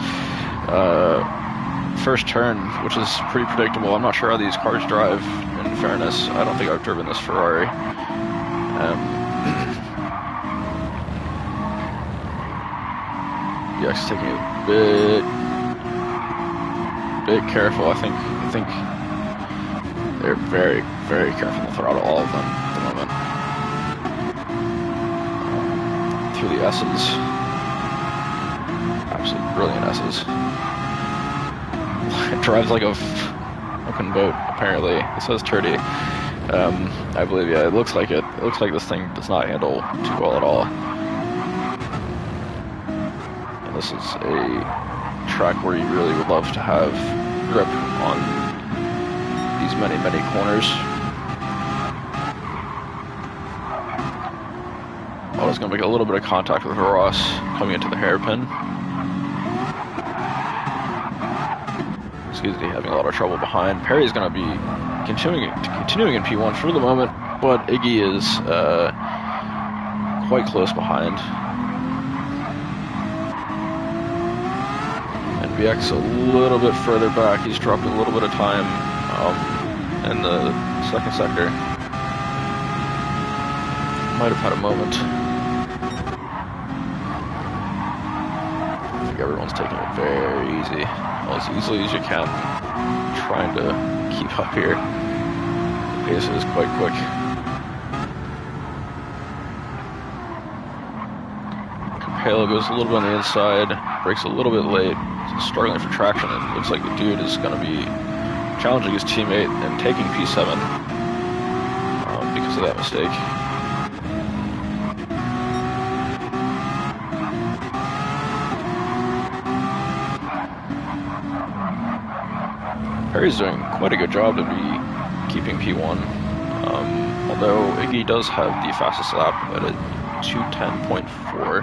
first turn, which is pretty predictable. I'm not sure how these cars drive, in fairness. I don't think I've driven this Ferrari. BX is taking it a bit careful. I think they're very, very careful to throttle all of them at the moment. Through the S's. Absolutely brilliant S's. It drives like a looking boat, apparently. It says Turdy. I believe, yeah, it looks like it. It looks like this thing does not handle too well at all. And this is a track where you really would love to have grip on these many corners. I was going to make a little bit of contact with Ross coming into the hairpin. Excuse me, having a lot of trouble behind. Perry's going to be continuing in P1 for the moment, but Iggy is quite close behind. And BX a little bit further back. He's dropped a little bit of time in the second sector. Might have had a moment. I think everyone's taking it very easy, as easily as you can, trying to keep up here. The pace is quite quick. Capello goes a little bit on the inside, brakes a little bit late, struggling for traction. It looks like the dude is going to be challenging his teammate and taking P7 because of that mistake. Perry's doing quite a good job to be keeping P1, although Iggy does have the fastest lap at a 2:10.4.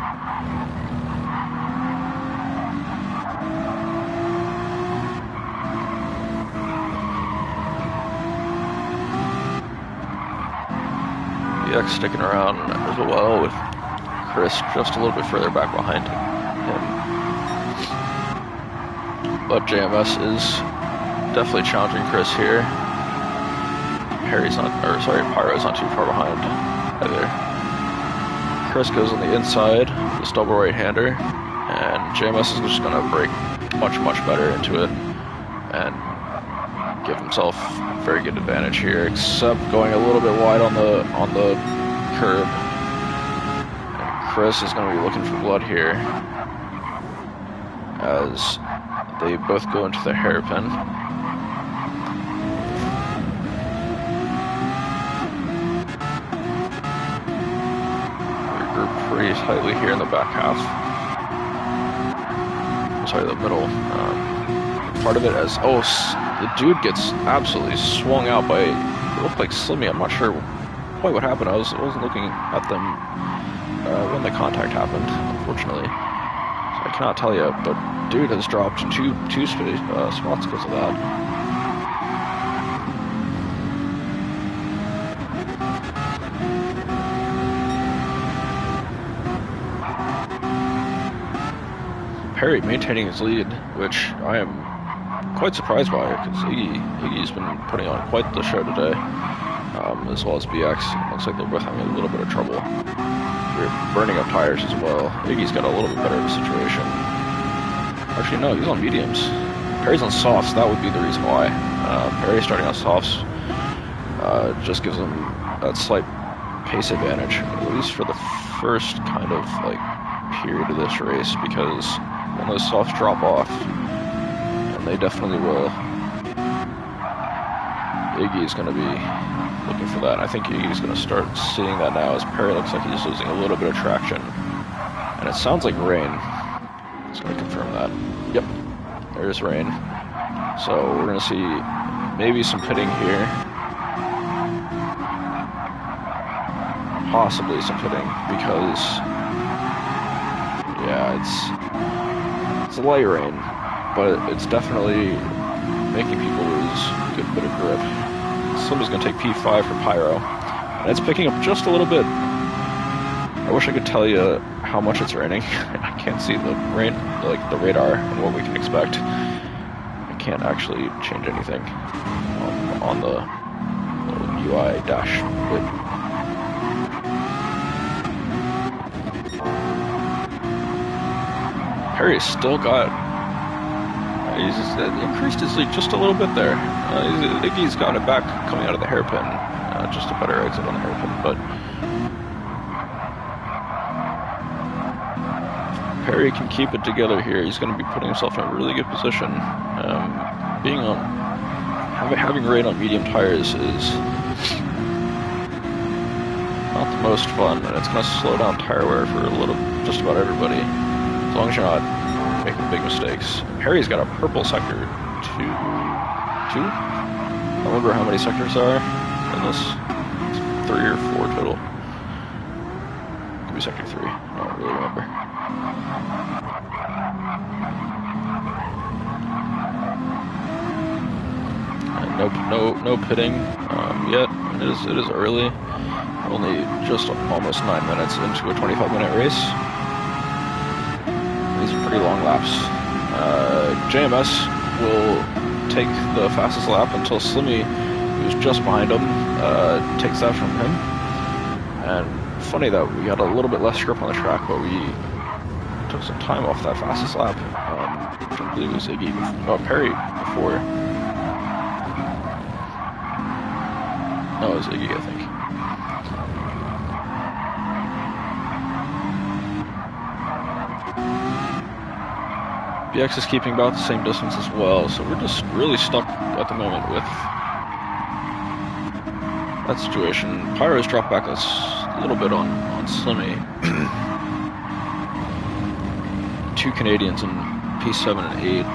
BX sticking around as well with Chris just a little bit further back behind him. But JMS is definitely challenging Chris here. Pyro's not too far behind either. Chris goes on the inside, this double right-hander, and JMS is just going to brake much better into it and give himself a very good advantage here, except going a little bit wide on the curb. And Chris is going to be looking for blood here as they both go into the hairpin. Pretty tightly here in the back half. Sorry, the middle part of it. As the dude gets absolutely swung out by, it looked like Slimmy. I'm not sure quite what happened. I wasn't looking at them when the contact happened, unfortunately. So I cannot tell you, but dude has dropped two spots because of that. Perry maintaining his lead, which I am quite surprised by, because Iggy's been putting on quite the show today, as well as BX. It looks like they're both having a little bit of trouble. They're burning up tires as well. Iggy's got a little bit better of a situation. Actually, no, he's on mediums. Perry's on softs. That would be the reason why. Perry starting on softs just gives him that slight pace advantage, at least for the first kind of period of this race, because when those softs drop off, and they definitely will, Iggy is going to be looking for that. I think Iggy is going to start seeing that now, as Perry looks like he's losing a little bit of traction. And it sounds like rain. It's going to confirm that. Yep, there's rain. So we're going to see maybe some pitting here. Possibly some pitting, because yeah, it's light rain, but it's definitely making people lose a good bit of grip. Somebody's going to take P5 for Pyro, and it's picking up just a little bit. I wish I could tell you how much it's raining. I can't see the rain, the radar, and what we can expect. I can't actually change anything on the UI dash bit. Perry's still got, he's increased his lead just a little bit there. I think he's got it back coming out of the hairpin, just a better exit on the hairpin, but Perry can keep it together here. He's going to be putting himself in a really good position. Being on having rain on medium tires is not the most fun, and it's going to slow down tire wear for just about everybody, as long as you're not making big mistakes. Harry's got a purple sector 2? I don't remember how many sectors there are in this. 3 or 4 total. Could be sector 3. I don't really remember. No pitting yet. It is early. Only just almost 9 minutes into a 25-minute race. These are pretty long laps. JMS will take the fastest lap until Slimmy, who's just behind him, takes that from him. And funny that we had a little bit less grip on the track, but we took some time off that fastest lap. I believe it was Perry before. No, it was Iggy, I think. BX is keeping about the same distance as well, so we're just really stuck at the moment with that situation. Pyro's dropped back a little bit on Slimmy. 2 Canadians in P7 and 8.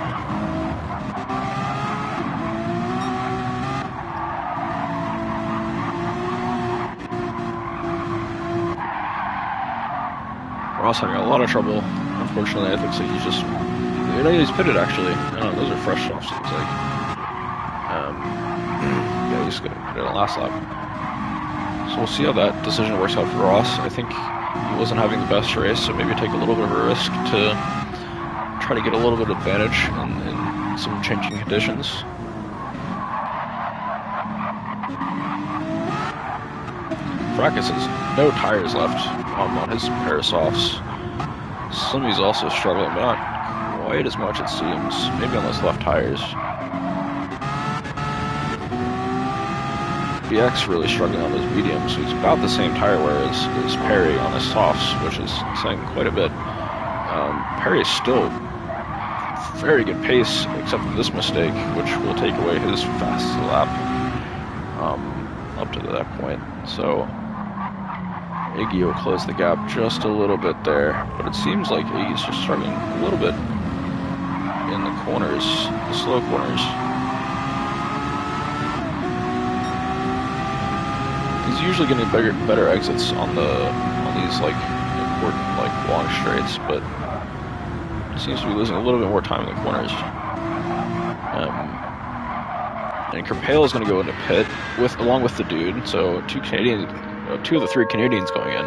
Ross having a lot of trouble. Unfortunately, it looks like he's just... he's pitted, actually. Oh, those are fresh softs, it looks like. Yeah, he's going to put it on last lap. So we'll see how that decision works out for Ross. I think he wasn't having the best race, so maybe take a little bit of a risk to try to get a little bit of advantage in some changing conditions. Fracas has no tires left on his pair of softs. Slimmy's also struggling, but not quite as much, it seems. Maybe on those left tires. BX really struggling on those mediums, so he's about the same tire wear as Perry on his softs, which is saying quite a bit. Perry is still very good pace, except for this mistake, which will take away his fastest lap up to that point. So Iggy will close the gap just a little bit there, but it seems like Iggy's just struggling a little bit in the corners, the slow corners. He's usually getting better exits on these like important long straights, but seems to be losing a little bit more time in the corners. And Kerpale is going to go into pit along with the dude, so 2 of the 3 Canadians going in.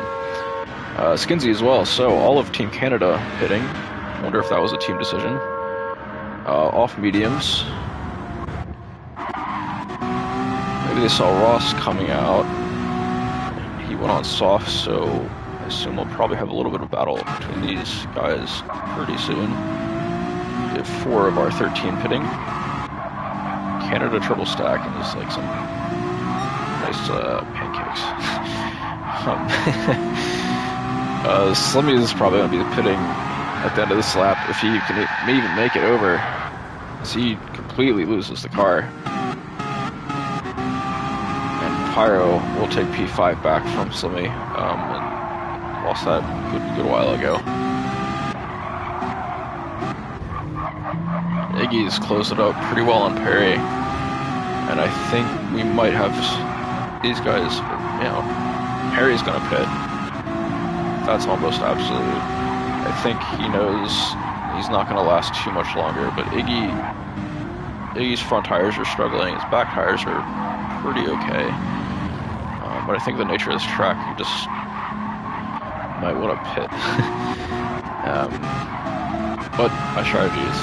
Skinsey as well, so all of Team Canada pitting. I wonder if that was a team decision. Off mediums. Maybe they saw Ross coming out. He went on soft, so I assume we'll probably have a little bit of battle between these guys pretty soon. We have 4 of our 13 pitting. Canada triple stack, and there's like some nice pancakes. Slimmy is probably going to be pitting at the end of this lap if he can even make it over, as he completely loses the car. And Pyro will take P5 back from Slimmy, and lost that a good while ago. Iggy's closed it up pretty well on Perry, and I think we might have these guys, Perry's going to pit. That's almost absolute. I think he knows he's not going to last too much longer, but Iggy's front tires are struggling, his back tires are pretty okay. But I think the nature of this track, you just might want to pit. But my strategy is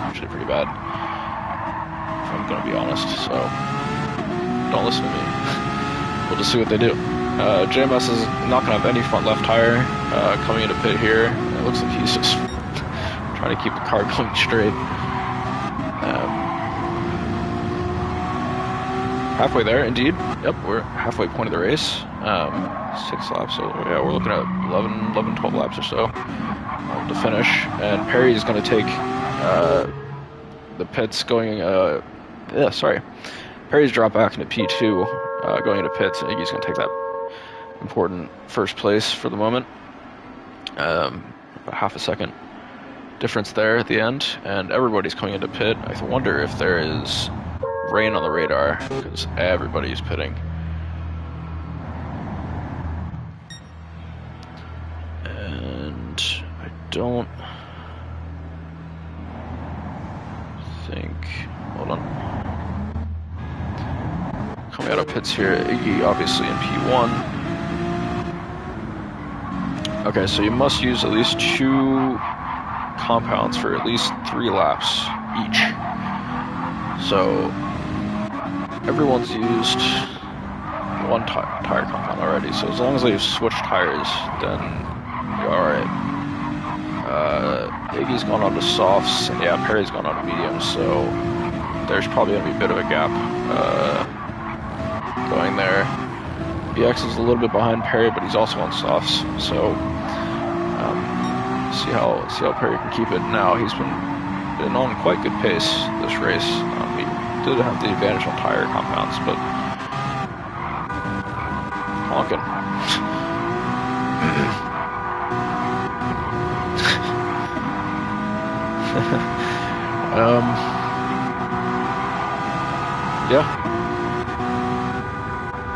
actually pretty bad, if I'm going to be honest, so don't listen to me. We'll just see what they do. JMS is not going to have any front left tire coming into pit here. It looks like he's just trying to keep the car going straight. Halfway there, indeed. Yep, we're halfway point of the race. 6 laps, so yeah, we're looking at 11, 12 laps or so to finish. And Perry is going to take the pits going sorry. Perry's dropped back into P2, going into pits. Iggy's going to take that important first place for the moment. About half a second difference there at the end, and everybody's coming into pit. I wonder if there is rain on the radar, because everybody's pitting. And I don't think... Hold on. Coming out of pits here, Iggy obviously in P1. Okay, so you must use at least 2 compounds for at least 3 laps each. So everyone's used 1 tire compound already, so as long as they've switched tires, then you're alright. Iggy's gone on to softs, and yeah, Perry's gone on to mediums, so there's probably going to be a bit of a gap going there. BX is a little bit behind Perry, but he's also on softs, so see how Perry can keep it now. He's been on quite good pace this race. He did have the advantage on tire compounds, but honking. Yeah,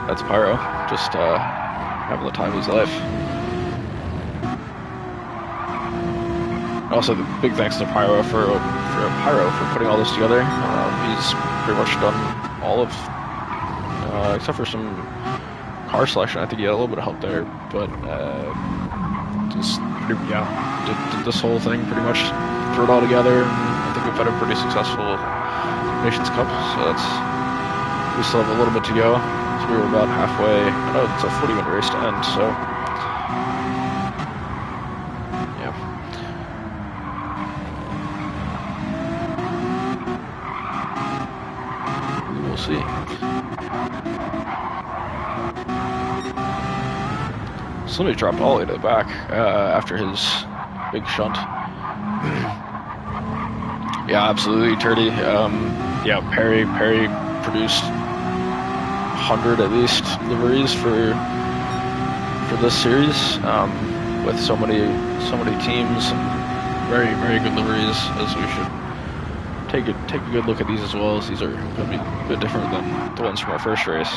that's Pyro, just having the time of his life. Also, the big thanks to Pyro for putting all this together. He's pretty much done all of, except for some car selection. I think he had a little bit of help there, but just did this whole thing pretty much, threw it all together. And I think we've had a pretty successful Nations Cup, so we still have a little bit to go. So we were about halfway. I know it's a 40-minute race to end, so yeah. We will see. Somebody dropped all the way to the back after his big shunt. Yeah, absolutely, Turdy. Yeah, Perry produced 100 at least liveries for this series, with so many teams and very, very good liveries. As we should take a good look at these as well, as these are going to be a bit different than the ones from our first race.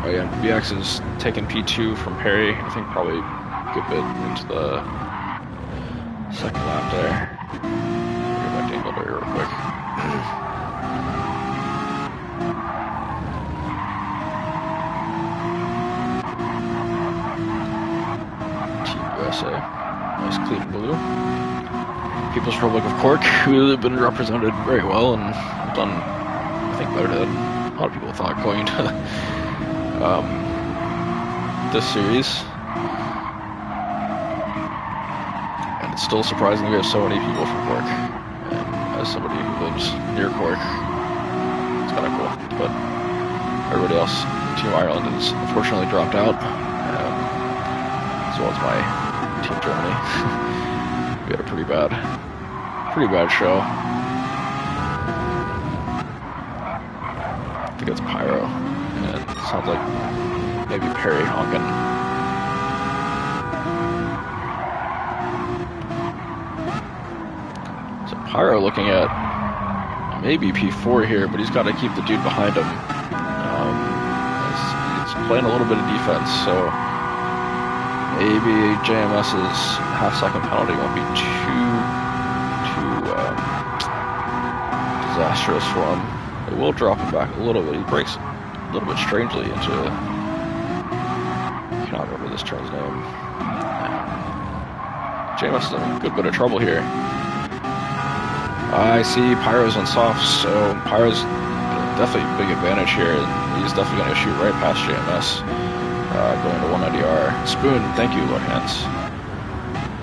Oh yeah, BX is taking P2 from Perry. I think probably a good bit into the second lap there. Get back to angle there real quick. Team USA. Nice clean blue. People's Republic of Cork, who have been represented very well and done, I think, better than a lot of people thought going to this series. And it's still surprising we have so many people from Cork. And as somebody who lives near Cork, it's kind of cool. But everybody else, Team Ireland, has unfortunately dropped out, as well as my Team Germany. We had a pretty bad show. I think it's Pyro. And it sounds like maybe Perry honking. So Pyro looking at maybe P4 here, but he's got to keep the dude behind him. He's playing a little bit of defense, so maybe JMS's half-second penalty won't be too disastrous for him. It will drop him back a little bit. He breaks a little bit strangely into, I cannot remember this turn's name. JMS is in a good bit of trouble here. I see Pyro's on softs, so Pyro's definitely a big advantage here, and he's definitely going to shoot right past JMS, going to 190R. Spoon, thank you, Lord Hans.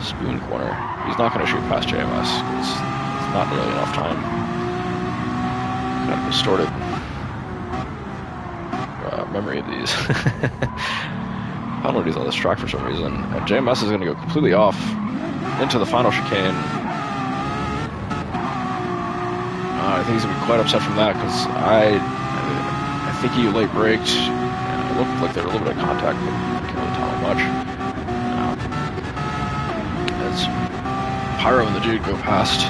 Spoon corner. He's not going to shoot past JMS, because it's not nearly enough time. Kind of distorted memory of these penalties on this track for some reason. And JMS is going to go completely off into the final chicane. I think he's going to be quite upset from that, because I think he late braked. It looked like there was a little bit of contact, but I can't really tell how much. As Pyro and the dude go past.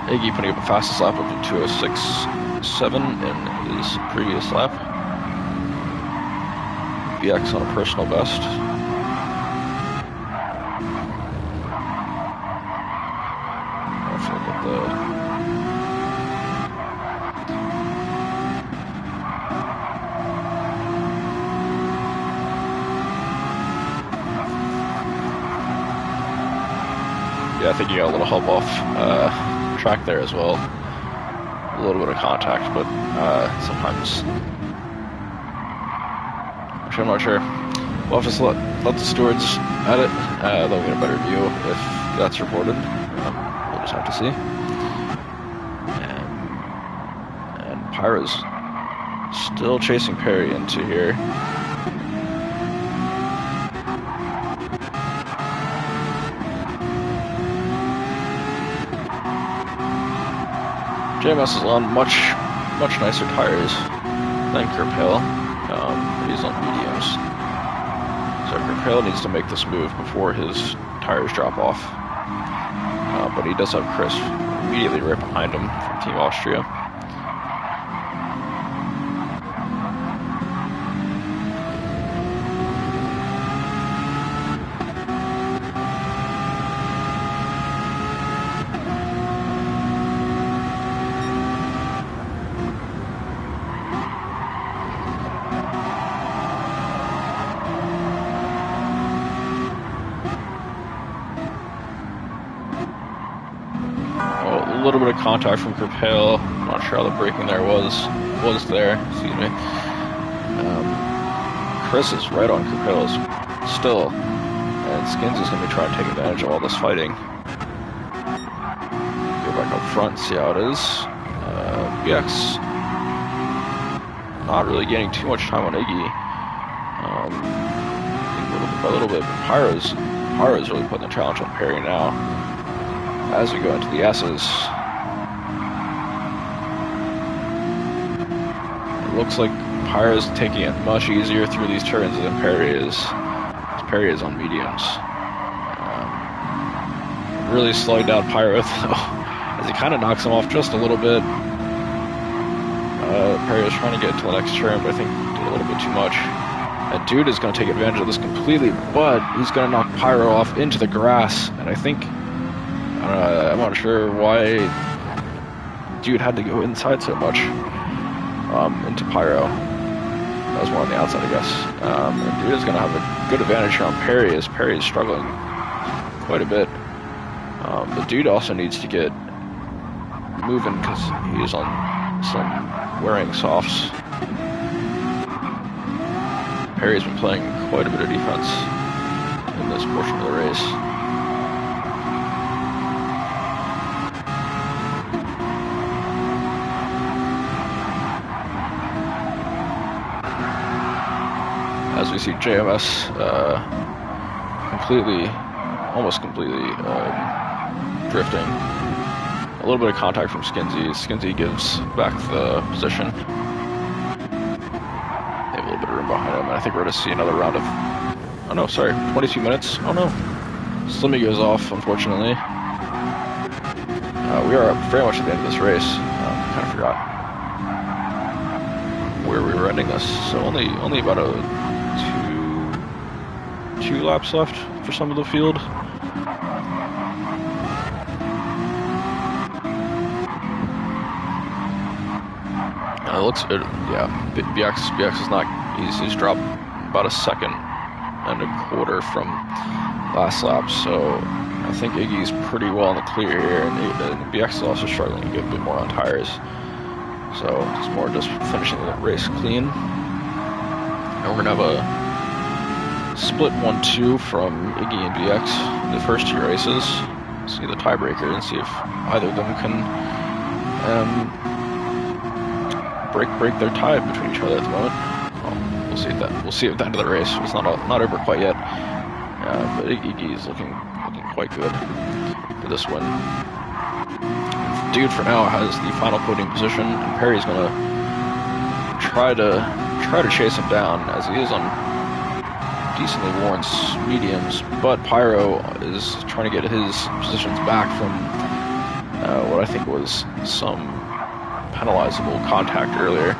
Iggy putting up a fastest lap of 2:06.7 in his previous lap. BX on a personal best. Yeah, I think you got a little help off track there as well. A little bit of contact, but sometimes. Actually, I'm not sure. We'll have to let the stewards at it. They'll get a better view if that's reported. We'll just have to see. And Pyro's still chasing Perry into here. JMS is on much nicer tires than Kerpale. He's on mediums. So Kerpale needs to make this move before his tires drop off. But he does have Chris immediately right behind him from Team Austria. A little bit of contact from Kerpale. I'm not sure how the braking there was there. Excuse me. Chris is right on Kerpale still, and Skins is going to be trying to take advantage of all this fighting. Go back up front, see how it is. BX not really gaining too much time on Iggy. Little bit by little bit, but Pyro's really putting the challenge on Perry now. As we go into the S's, it looks like Pyro's taking it much easier through these turns than Perry is. Perry is on mediums. Really slowing down Pyro though, as he kind of knocks him off just a little bit. Perry was trying to get to the next turn, but I think did a little bit too much. And Dude is going to take advantage of this completely, but he's going to knock Pyro off into the grass, and I think. I'm not sure why Dude had to go inside so much into Pyro. That was more on the outside, I guess. And Dude is going to have a good advantage here on Perry, as Perry is struggling quite a bit. But Dude also needs to get moving because he is on some wearing softs. Perry's been playing quite a bit of defense in this portion of the race. As we see JMS almost completely drifting. A little bit of contact from Skinsy. Skinsy gives back the position. They have a little bit of room behind him, and I think we're going to see another round of... Oh no, sorry, 22 minutes. Oh no. Slimmy goes off, unfortunately. We are very much at the end of this race. Kind of forgot where we were ending this. So only about two laps left for some of the field. It looks good. Yeah, BX is not. He's dropped about a second and a quarter from last lap, so I think Iggy's pretty well in the clear here, and BX is also struggling to get a bit more on tires. So it's more just finishing the race clean. And we're gonna have a split 1-2 from Iggy and BX in the first two races. See the tiebreaker and see if either of them can break their tie between each other at the moment. Well, we'll see at the end of the race. It's not over quite yet. But Iggy is looking quite good for this win. Dude for now has the final podium position, and Perry's gonna try to chase him down as he is on decently worn mediums, but Pyro is trying to get his positions back from what I think was some penalizable contact earlier.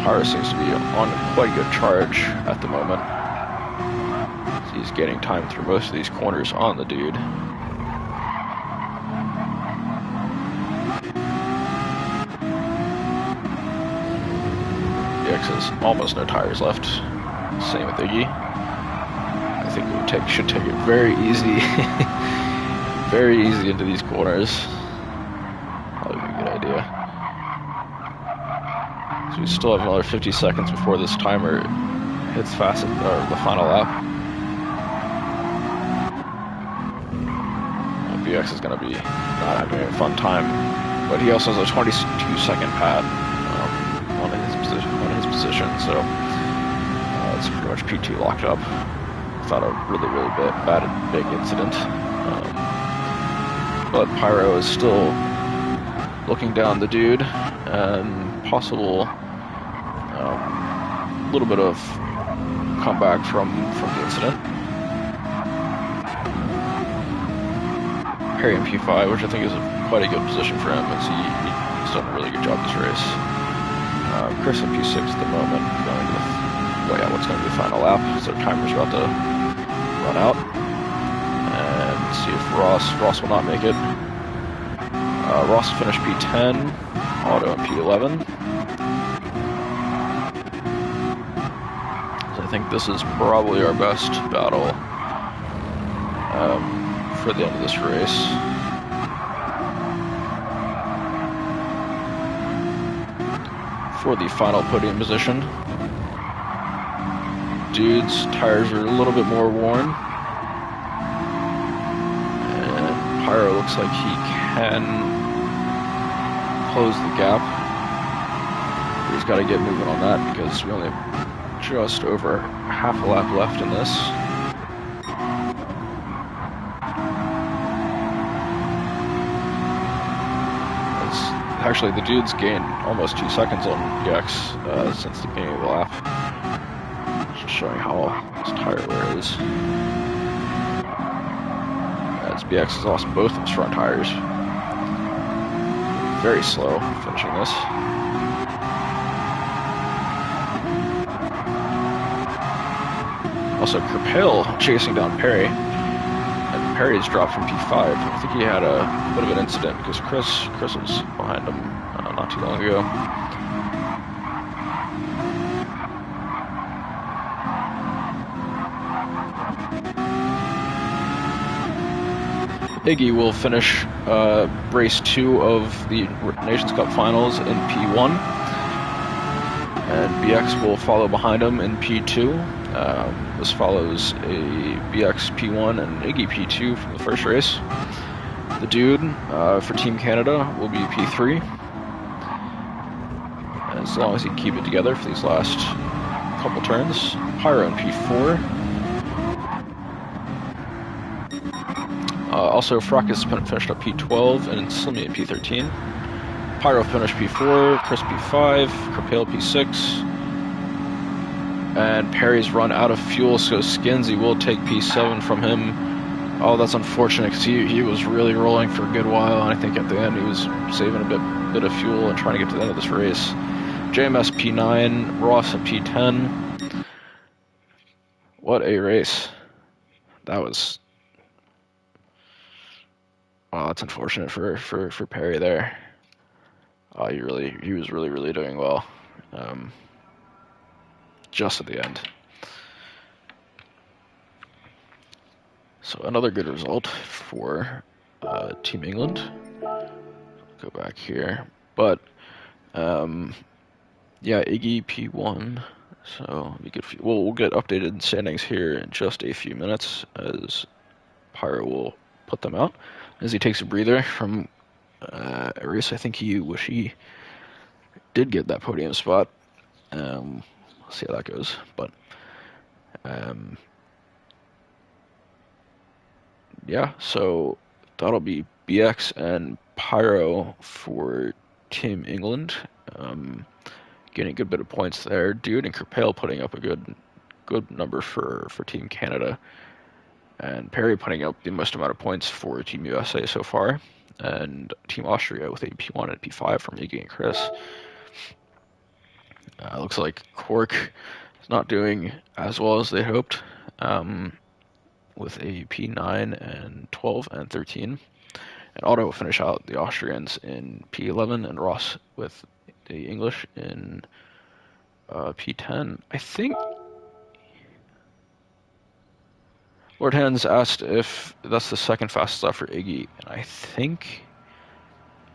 Pyro seems to be on quite a good charge at the moment. He's getting time through most of these corners on the dude. BX has almost no tires left. Same with Iggy. I think we should take it very easy. Very easy into these corners. Probably be a good idea. So we still have another 50 seconds before this timer hits fast at the final lap. BX is going to be not having a fun time, but he also has a 22-second pad on his position, so it's pretty much P2 locked up. Thought a really bad and big incident, but Pyro is still looking down the dude, and possible little bit of comeback from the incident. Perry in P5, which I think is quite a good position for him, as he's done a really good job this race. Chris in P6 at the moment, going to what's going to be the final lap, so timer's about to run out. And see if Ross will not make it. Ross finished P10, Auto in P11. So I think this is probably our best battle for the end of this race. For the final podium position, dude's tires are a little bit more worn, and Pyro looks like he can close the gap. He's got to get moving on that because we only have just over half a lap left in this. Actually, the dude's gained almost 2 seconds on BX since the beginning of the lap. Just showing how his tire wear is. As BX has lost both of his front tires. Very slow finishing this. Also, Kerpale chasing down Perry. Perry's dropped from P5. I think he had a bit of an incident because Chris was behind him not too long ago. Iggy will finish race 2 of the Nations Cup Finals in P1, and BX will follow behind him in P2. This follows a BX P1 and Iggy P2 from the first race. The dude for Team Canada will be P3, as long as he can keep it together for these last couple turns. Pyro in P4. Also, Frackus finished up P12 and Slimmy in P13. Pyro finished P4, Chris P5, Kerpale P6. And Perry's run out of fuel, so Skinsy will take P7 from him. Oh, that's unfortunate, because he was really rolling for a good while, and I think at the end he was saving a bit of fuel and trying to get to the end of this race. JMS P9, Ross at P10. What a race. That was... Wow, that's unfortunate for Perry there. Oh, he was really doing well. Just at the end. So another good result for Team England. Go back here, but yeah, Iggy P1. So we could we'll get updated standings here in just a few minutes as Pyro will put them out as he takes a breather from a race. I think he wish he did get that podium spot. We'll see how that goes, but Yeah, so that'll be BX and Pyro for Team England. Getting a good bit of points there. Dude and Kerpale putting up a good number for Team Canada. And Perry putting up the most amount of points for Team USA so far. And Team Austria with a P1 and P5 from Iggy and Chris. Looks like Cork is not doing as well as they hoped, with a P9 and 12 and 13. And Otto will finish out the Austrians in P11, and Ross with the English in P10. I think Lord Hans asked if that's the second fastest lap for Iggy, and I think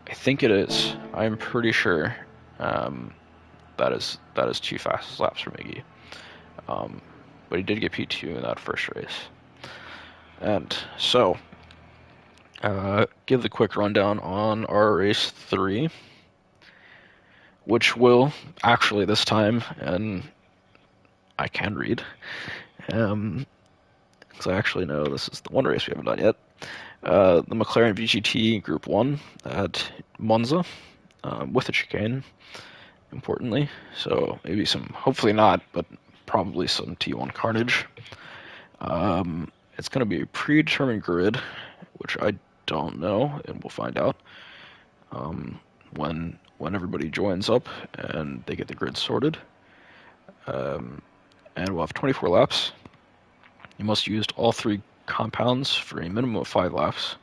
it is. I'm pretty sure that is 2 fastest laps from Iggy. But he did get P2 in that first race. And so, give the quick rundown on our race 3, which will actually this time, and I can read, because I actually know this is the one race we haven't done yet. The McLaren VGT Group 1 at Monza, with a chicane, importantly. So maybe some, hopefully not, but probably some T1 carnage. It's going to be a predetermined grid, which I don't know, and we'll find out when everybody joins up and they get the grid sorted. And we'll have 24 laps. You must use all 3 compounds for a minimum of 5 laps.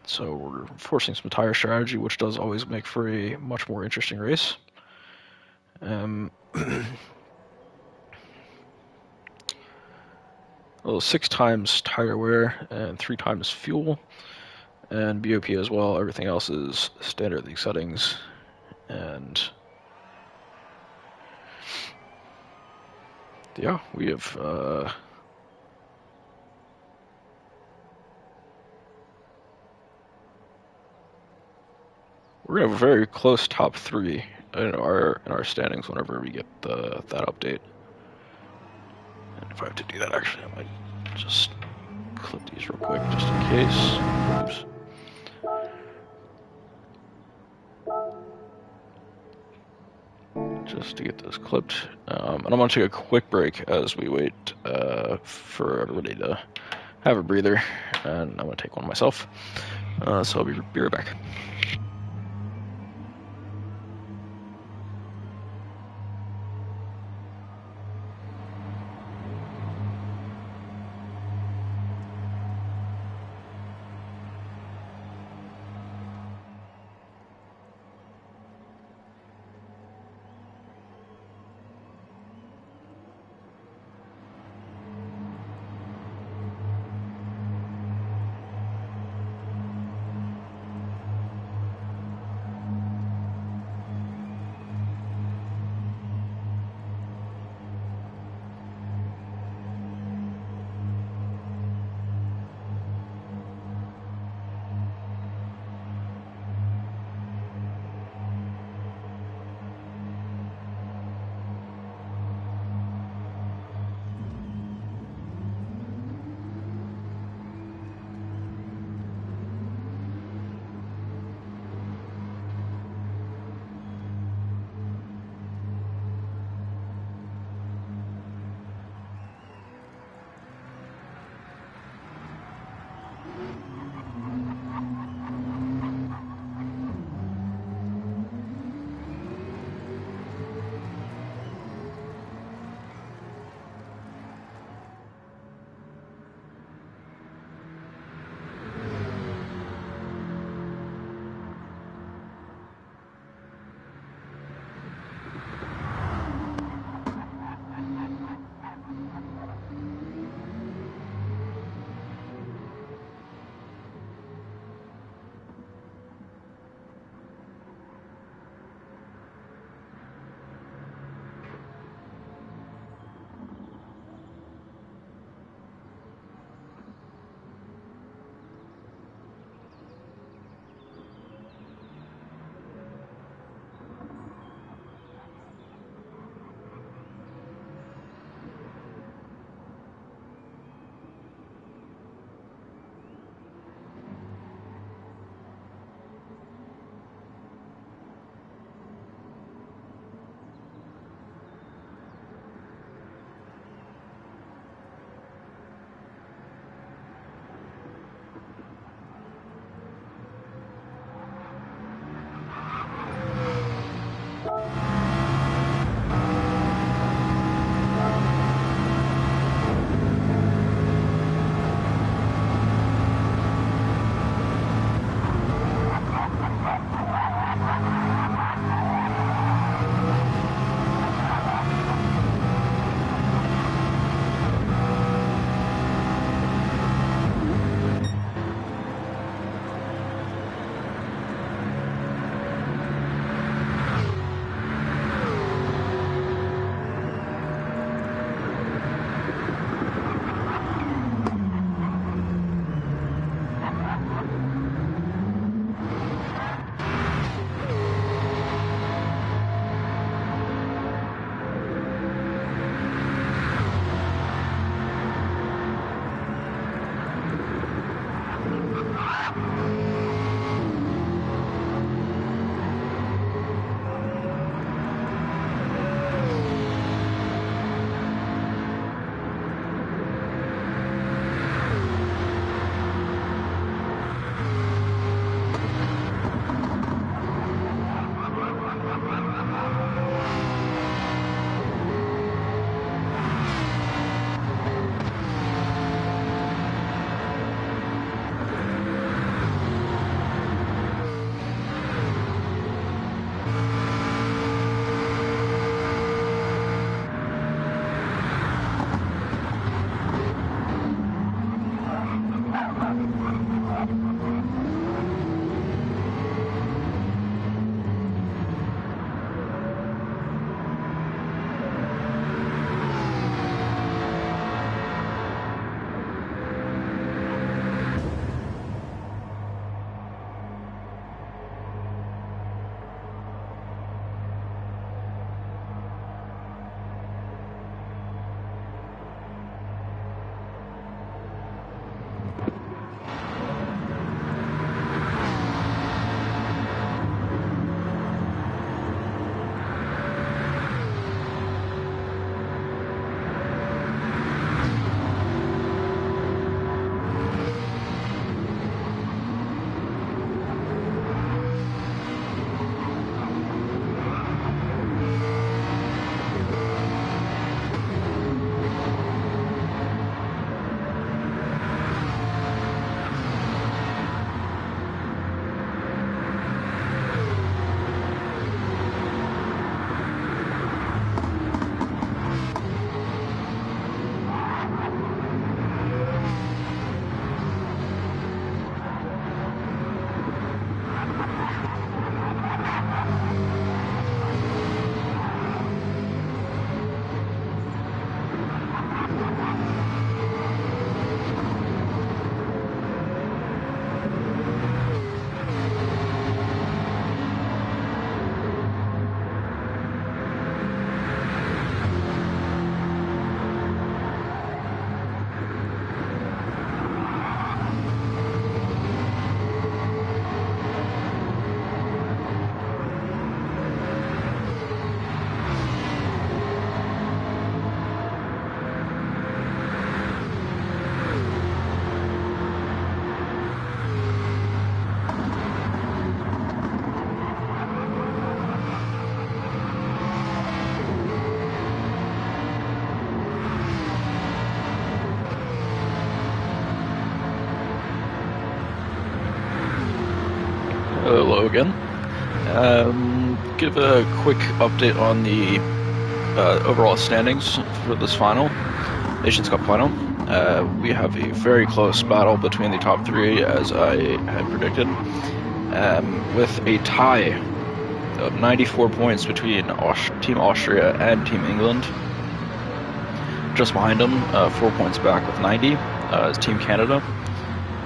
So we're forcing some tire strategy, which does always make for a much more interesting race. Well, 6 times tire wear and 3 times fuel, and BOP as well. Everything else is standard league settings, and yeah, we have we're gonna have a very close top 3 in our standings whenever we get that update. And if I have to do that, actually, I might just clip these real quick just in case. Oops. Just to get those clipped. And I'm going to take a quick break as we wait for everybody to have a breather. And I'm going to take one myself. So I'll be right back. hello again. Give a quick update on the overall standings for this final, Nations Cup Final. We have a very close battle between the top three, as I had predicted, with a tie of 94 points between Team Austria and Team England. Just behind them, 4 points back with 90, is Team Canada,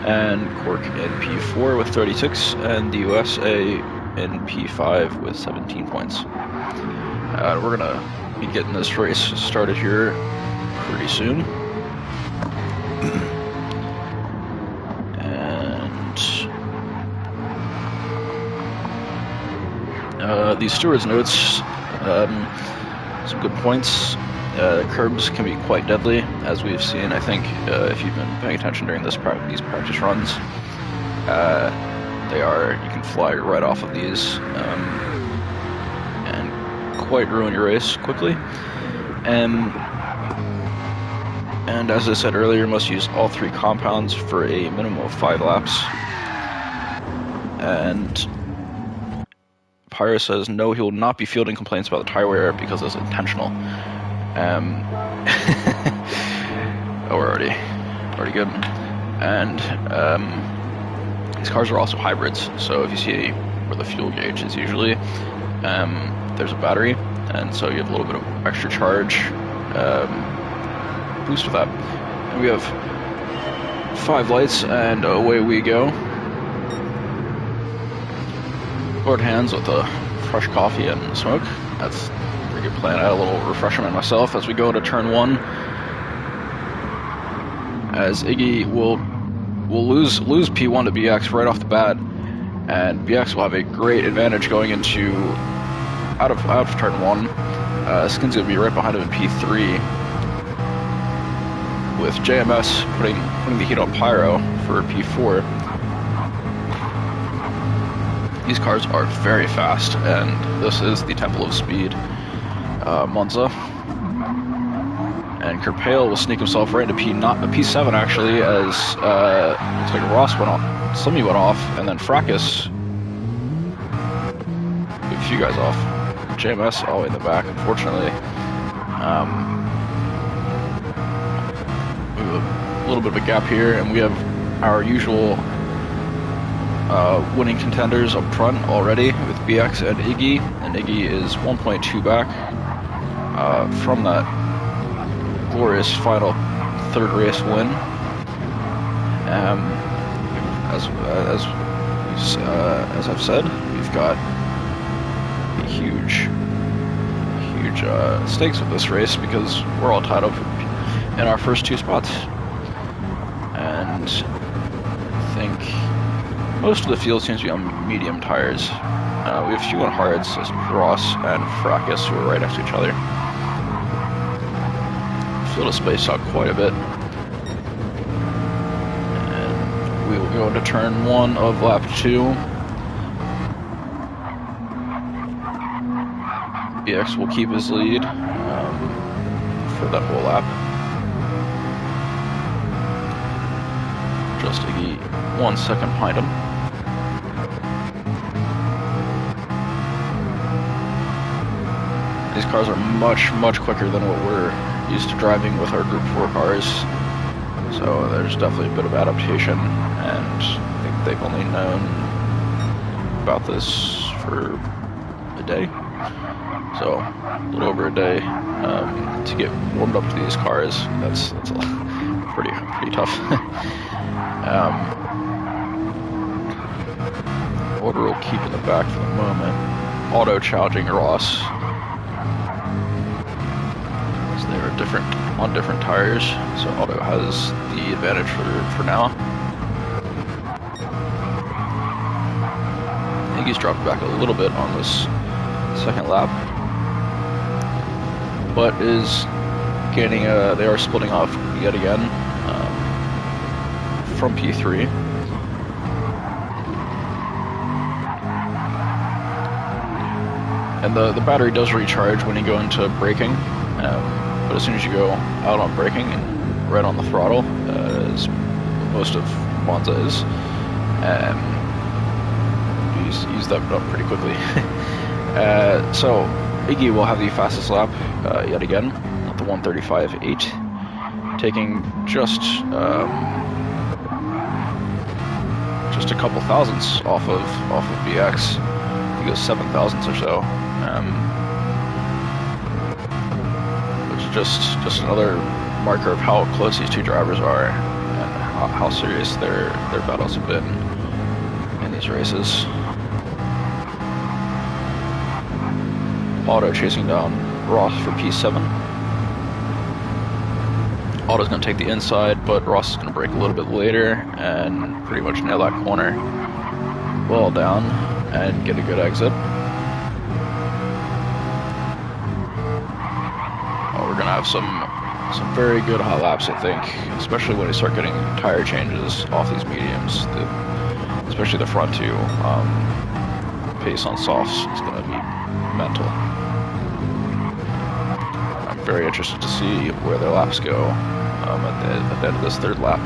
and Cork in P4 with 36, and the USA in P5 with 17 points. We're gonna be getting this race started here pretty soon. And these stewards' notes, some good points. Curbs can be quite deadly, as we've seen, I think, if you've been paying attention during these practice runs. You can fly right off of these and quite ruin your race quickly. And as I said earlier, you must use all three compounds for a minimum of 5 laps. And Pyro says no, he will not be fielding complaints about the tire wear because it's intentional. We're already good. And these cars are also hybrids, so if you see where the fuel gauge is usually, there's a battery, and so you have a little bit of extra charge boost with that. And we have 5 lights, and away we go. Lord hands with the fresh coffee and smoke. That's a pretty good plan. I had a little refreshment myself as we go to turn 1. As Iggy will lose P1 to BX right off the bat, and BX will have a great advantage going into out of turn 1. Skin's gonna be right behind him in P3, with JMS putting the heat on Pyro for P4. These cars are very fast, and this is the Temple of Speed, Monza. And Kerpale will sneak himself right into P7 actually, as looks like Ross went off, Slimmy went off, and then Fracas moved a few guys off. JMS all the way in the back, unfortunately. We have a little bit of a gap here, and we have our usual winning contenders up front already with BX and Iggy, and Iggy is 1.2 back from that glorious final third race win. As I've said, we've got huge stakes with this race because we're all tied up in our first 2 spots, and I think most of the field seems to be on medium tires. We have a few on hards, as Ross and Fracas, who are right next to each other. Field is spaced out quite a bit. And we will go into turn 1 of lap 2. BX will keep his lead for that whole lap. Just Iggy 1 second behind him. These cars are much quicker than what we're used to driving with our Group 4 cars, so there's definitely a bit of adaptation, and I think they've only known about this for a day, so a little over a day to get warmed up to these cars. That's pretty tough. Order will keep in the back for the moment, auto challenging Ross. They're on different tires, so Auto has the advantage for now. I think he's dropped back a little bit on this second lap, but is gaining they are splitting off yet again from P3. And the battery does recharge when you go into braking. But as soon as you go out on braking and right on the throttle, as most of Monza is, used that up pretty quickly. So Iggy will have the fastest lap yet again at the 1:35.8, taking just a couple thousandths off of BX. He goes 7 thousandths or so, which is just another marker of how close these two drivers are and how serious their battles have been in these races. Otto chasing down Ross for P7. Otto's going to take the inside, but Ross is going to brake a little bit later and pretty much nail that corner well down and get a good exit. We're going to have some very good hot laps, I think, especially when you start getting tire changes off these mediums. Especially the front two. Pace on softs is going to be mental. I'm very interested to see where their laps go at the end of this third lap.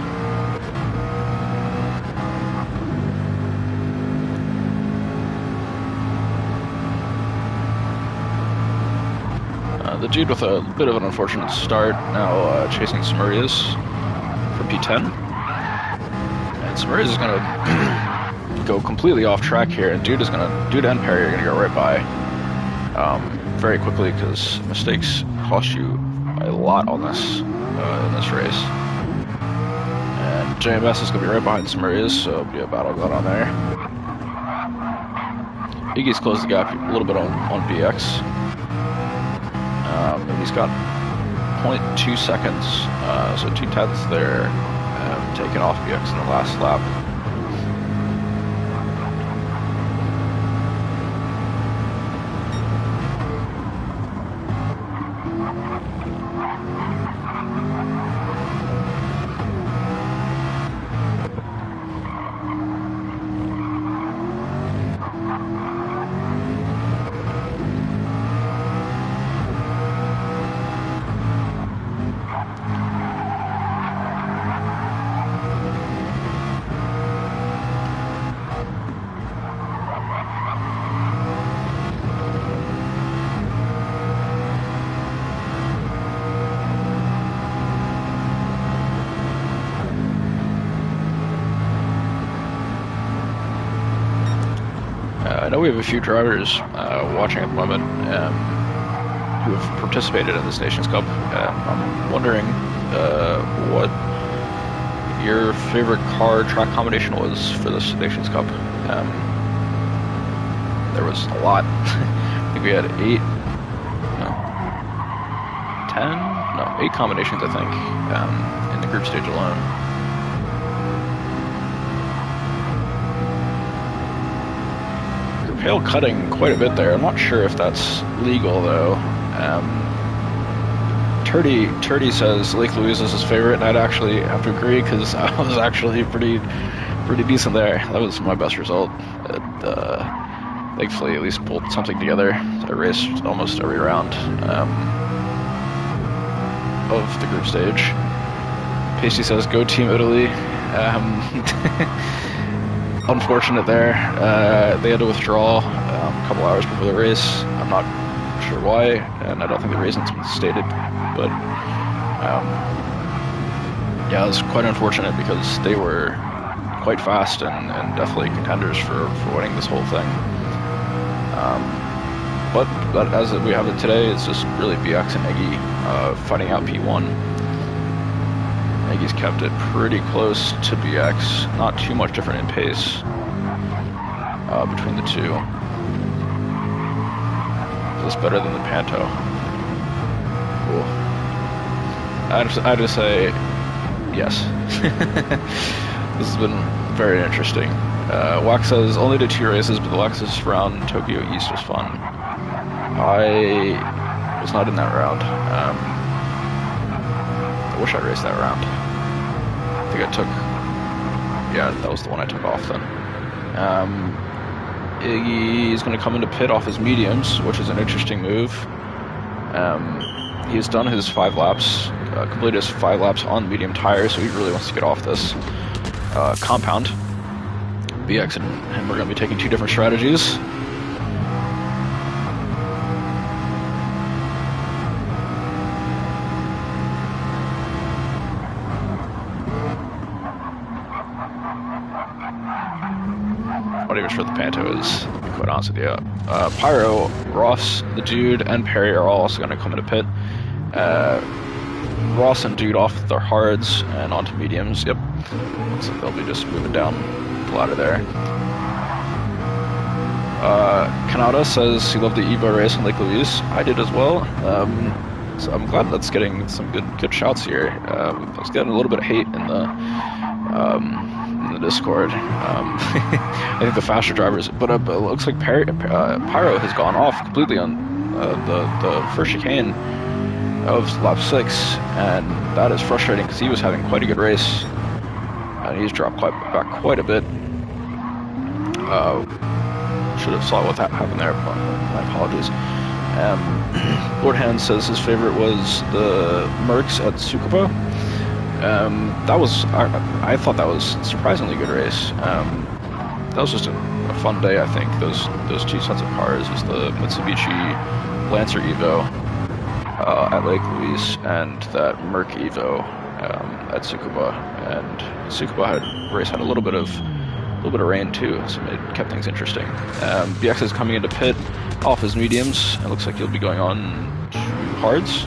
The dude with a bit of an unfortunate start now chasing Smurrias for P10. And Smurrias is going to go completely off track here, and dude and Perry are going to go right by very quickly because mistakes cost you a lot on this in this race. And JMS is going to be right behind Smurrias, so it'll be a battle going on there. Iggy's closed the gap a little bit on BX. And he's got 0.2 seconds, so 2/10 there, taken off BX in the last lap. I know we have a few drivers watching at the moment who have participated in this Nations Cup. I'm wondering what your favorite car track combination was for this Nations Cup. There was a lot. I think we had 8 combinations, I think, in the group stage alone. Hail cutting quite a bit there. I'm not sure if that's legal though. Turdy says Lake Louise is his favorite, and I'd actually have to agree because I was actually pretty decent there. That was my best result. Thankfully, at least pulled something together. I raced almost every round of the group stage. Pasty says go Team Italy. Unfortunate there. They had to withdraw a couple hours before the race. I'm not sure why, and I don't think the reason's been stated. But yeah, it was quite unfortunate because they were quite fast and definitely contenders for winning this whole thing. But as we have it today, it's just really BX and Iggy fighting out P1. Iggy's kept it pretty close to BX, not too much different in pace between the two. Is this better than the Panto? Cool. I'd just say yes. This has been very interesting. Wax says only did 2 races, but the Lexus round Tokyo East was fun. I was not in that round. I wish I raced that round. I think I took, yeah, that was the one I took off then. Iggy's going to come into pit off his mediums, which is an interesting move. He's done his 5 laps, completed his 5 laps on medium tires, so he really wants to get off this compound. BX and him are going to be taking two different strategies. Not even sure the Panto is, to be quite honest with you. Pyro, Ross, the Dude, and Perry are all also going to come into pit. Ross and Dude off their hards and onto mediums. Yep. Looks like they'll be just moving down the ladder there. Kanata says he loved the Evo race in Lake Louise. I did as well. So I'm glad that's getting some good shouts here. I was getting a little bit of hate in the Discord. I think the faster drivers, but it looks like Pyro has gone off completely on the first chicane of lap 6, and that is frustrating because he was having quite a good race, and he's dropped back quite a bit. Should have saw what happened there. My apologies. Lord Hand says his favorite was the Mercs at Tsukuba. That was I thought that was a surprisingly good race. That was just a fun day. I think those two sets of cars is the Mitsubishi Lancer Evo at Lake Louise and that Merc Evo at Tsukuba. And Tsukuba race had a little bit of rain too, so it kept things interesting. BX is coming into pit off his mediums. It looks like he'll be going on to hards.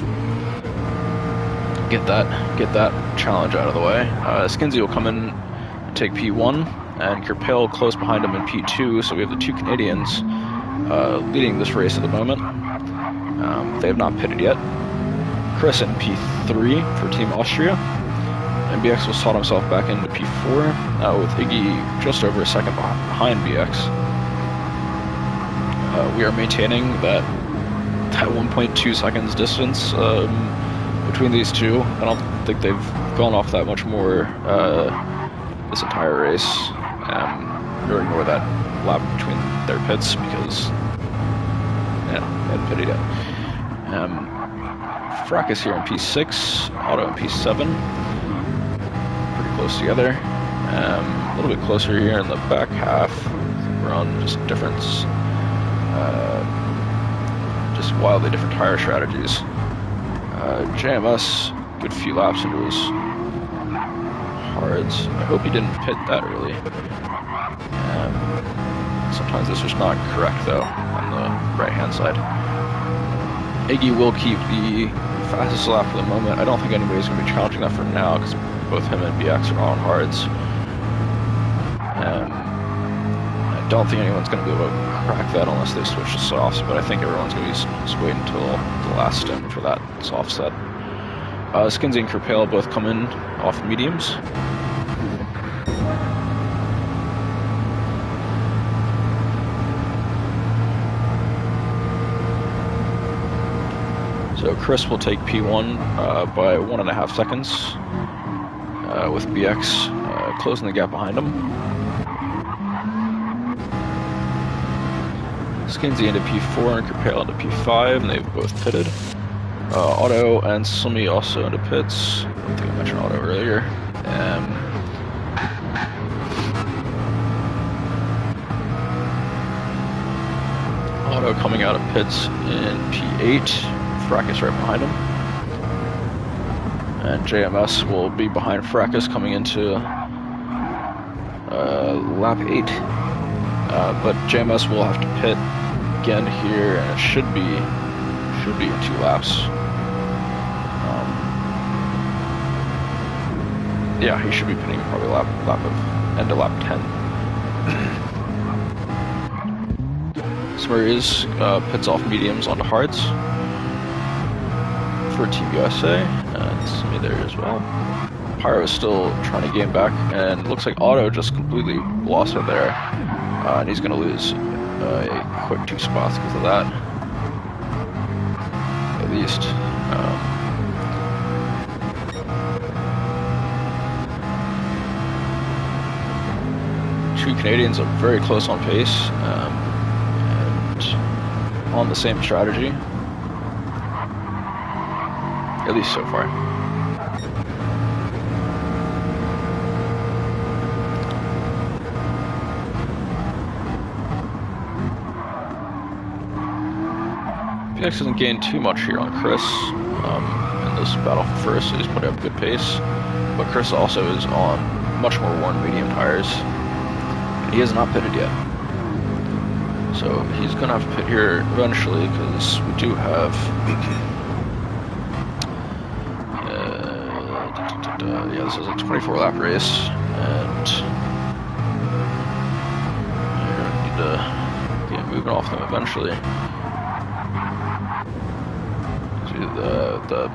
Get that challenge out of the way. Skinsy will come in and take P1, and Kerpale close behind him in P2, so we have the two Canadians leading this race at the moment. They have not pitted yet. Chris in P3 for Team Austria. And BX will slot himself back into P4, with Iggy just over a second behind BX. We are maintaining that 1.2 seconds distance between these two. I don't think they've gone off that much more this entire race. Or ignore that lap between their pits because they hadn't pitted yet. Frack is here in P6, Otto in P7. Close together. A little bit closer here in the back half. We're on just just wildly different tire strategies. JMS, good few laps into his hards. I hope he didn't pit that early. Sometimes this is not correct though on the right hand side. Iggy will keep the fastest lap for the moment. I don't think anybody's going to be challenging that for now because both him and BX are on hards. I don't think anyone's going to be able to crack that unless they switch to softs, but I think everyone's going to be just waiting until the last stint for that soft set. Skinsy and Kerpale both come in off mediums. So Chris will take P1 by 1.5 seconds. With BX closing the gap behind him. Skinsy into P4 and Kerpale into P5, and they've both pitted. Otto and Sumi also into pits. I don't think I mentioned Otto earlier. Otto coming out of pits in P8. Fracas right behind him. And JMS will be behind Fracas coming into lap 8. But JMS will have to pit again here, and it should be in 2 laps. Yeah, he should be pitting probably end of lap 10. Smurries pits off mediums onto hards for Team USA, and Simi there as well. Pyro is still trying to gain back, and it looks like Otto just completely lost it there, and he's going to lose a quick 2 spots because of that, at least. Two Canadians are very close on pace, and on the same strategy. At least so far. PX hasn't gained too much here on Chris in this battle for first, so he's putting up good pace. But Chris also is on much more worn medium tires. He has not pitted yet. So he's going to have to pit here eventually, because we do have... yeah, this is a 24-lap race, and you're going to need to get moving off them eventually. The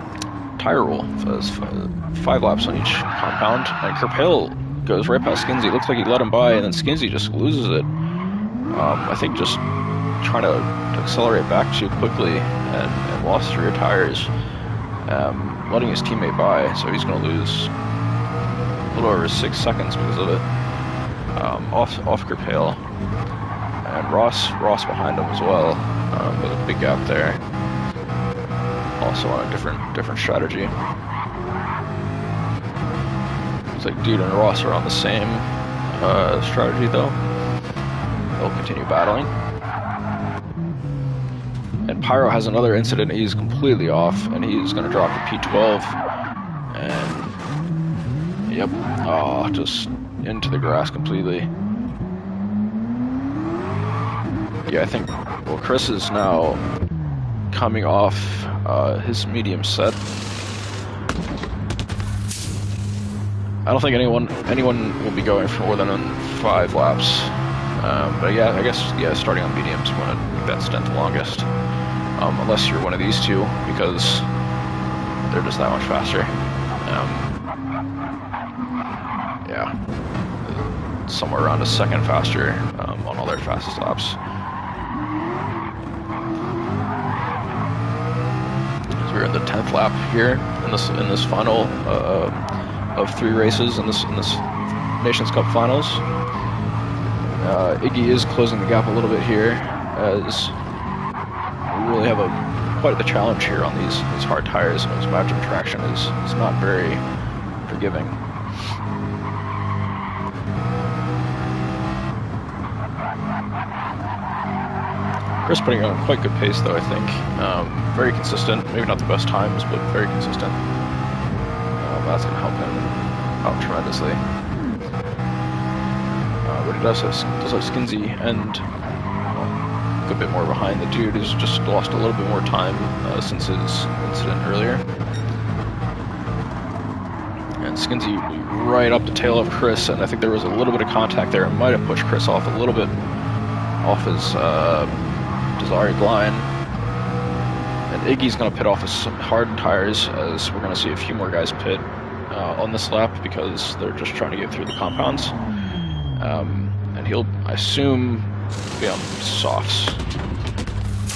tire rule says 5 laps on each compound, and Kerpale goes right past Skinsy. Looks like he let him by, and then Skinsy just loses it. I think just trying to accelerate back too quickly and lost 3 tires, letting his teammate by, so he's going to lose a little over 6 seconds because of it. Off Kerpale, and Ross behind him as well, with a big gap there. Also on a different strategy. Looks like Dude and Ross are on the same strategy though. They'll continue battling. And Pyro has another incident. He's completely off, and he's going to drop to P12. And yep, just into the grass completely. Yeah, I think. Well, Chris is now coming off his medium set. I don't think anyone will be going for more than 5 laps. But yeah, I guess starting on mediums, you want to make that stint the longest. Unless you're one of these two, because they're just that much faster. Yeah, somewhere around a second faster on all their fastest laps. We're in the 10th lap here in this final of 3 races in this Nations Cup Finals. Iggy is closing the gap a little bit here, as we really have quite the challenge here on these hard tires, and his match of traction is not very forgiving. Chris putting on quite good pace though, I think. Very consistent, maybe not the best times, but very consistent. That's going to help him out tremendously. But he does have Skinsy and a good bit more behind. The Dude has just lost a little bit more time since his incident earlier. And Skinsy right up the tail of Chris, and I think there was a little bit of contact there. It might have pushed Chris off a little bit off his desired line. And Iggy's going to pit off his hard tires, as we're going to see a few more guys pit on this lap, because they're just trying to get through the compounds. And he'll, I assume, be on softs.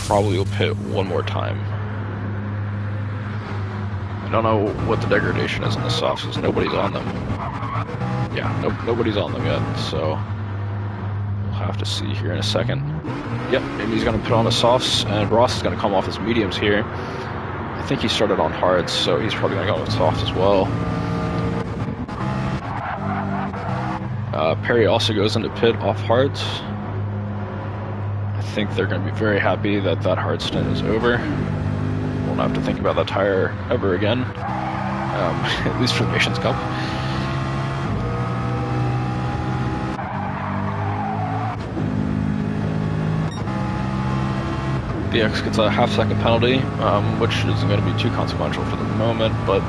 Probably will pit one more time. I don't know what the degradation is on the softs, because nobody's on them. Yeah, nobody's on them yet, so we'll have to see here in a second. Yep, and he's going to put on the softs, and Ross is going to come off his mediums here. I think he started on hards, so he's probably going to go with softs as well. Perry also goes into pit off hards. I think they're going to be very happy that hard stint is over. Won't have to think about that tire ever again, at least for the Nations Cup. BX gets a half-second penalty, which isn't going to be too consequential for the moment, but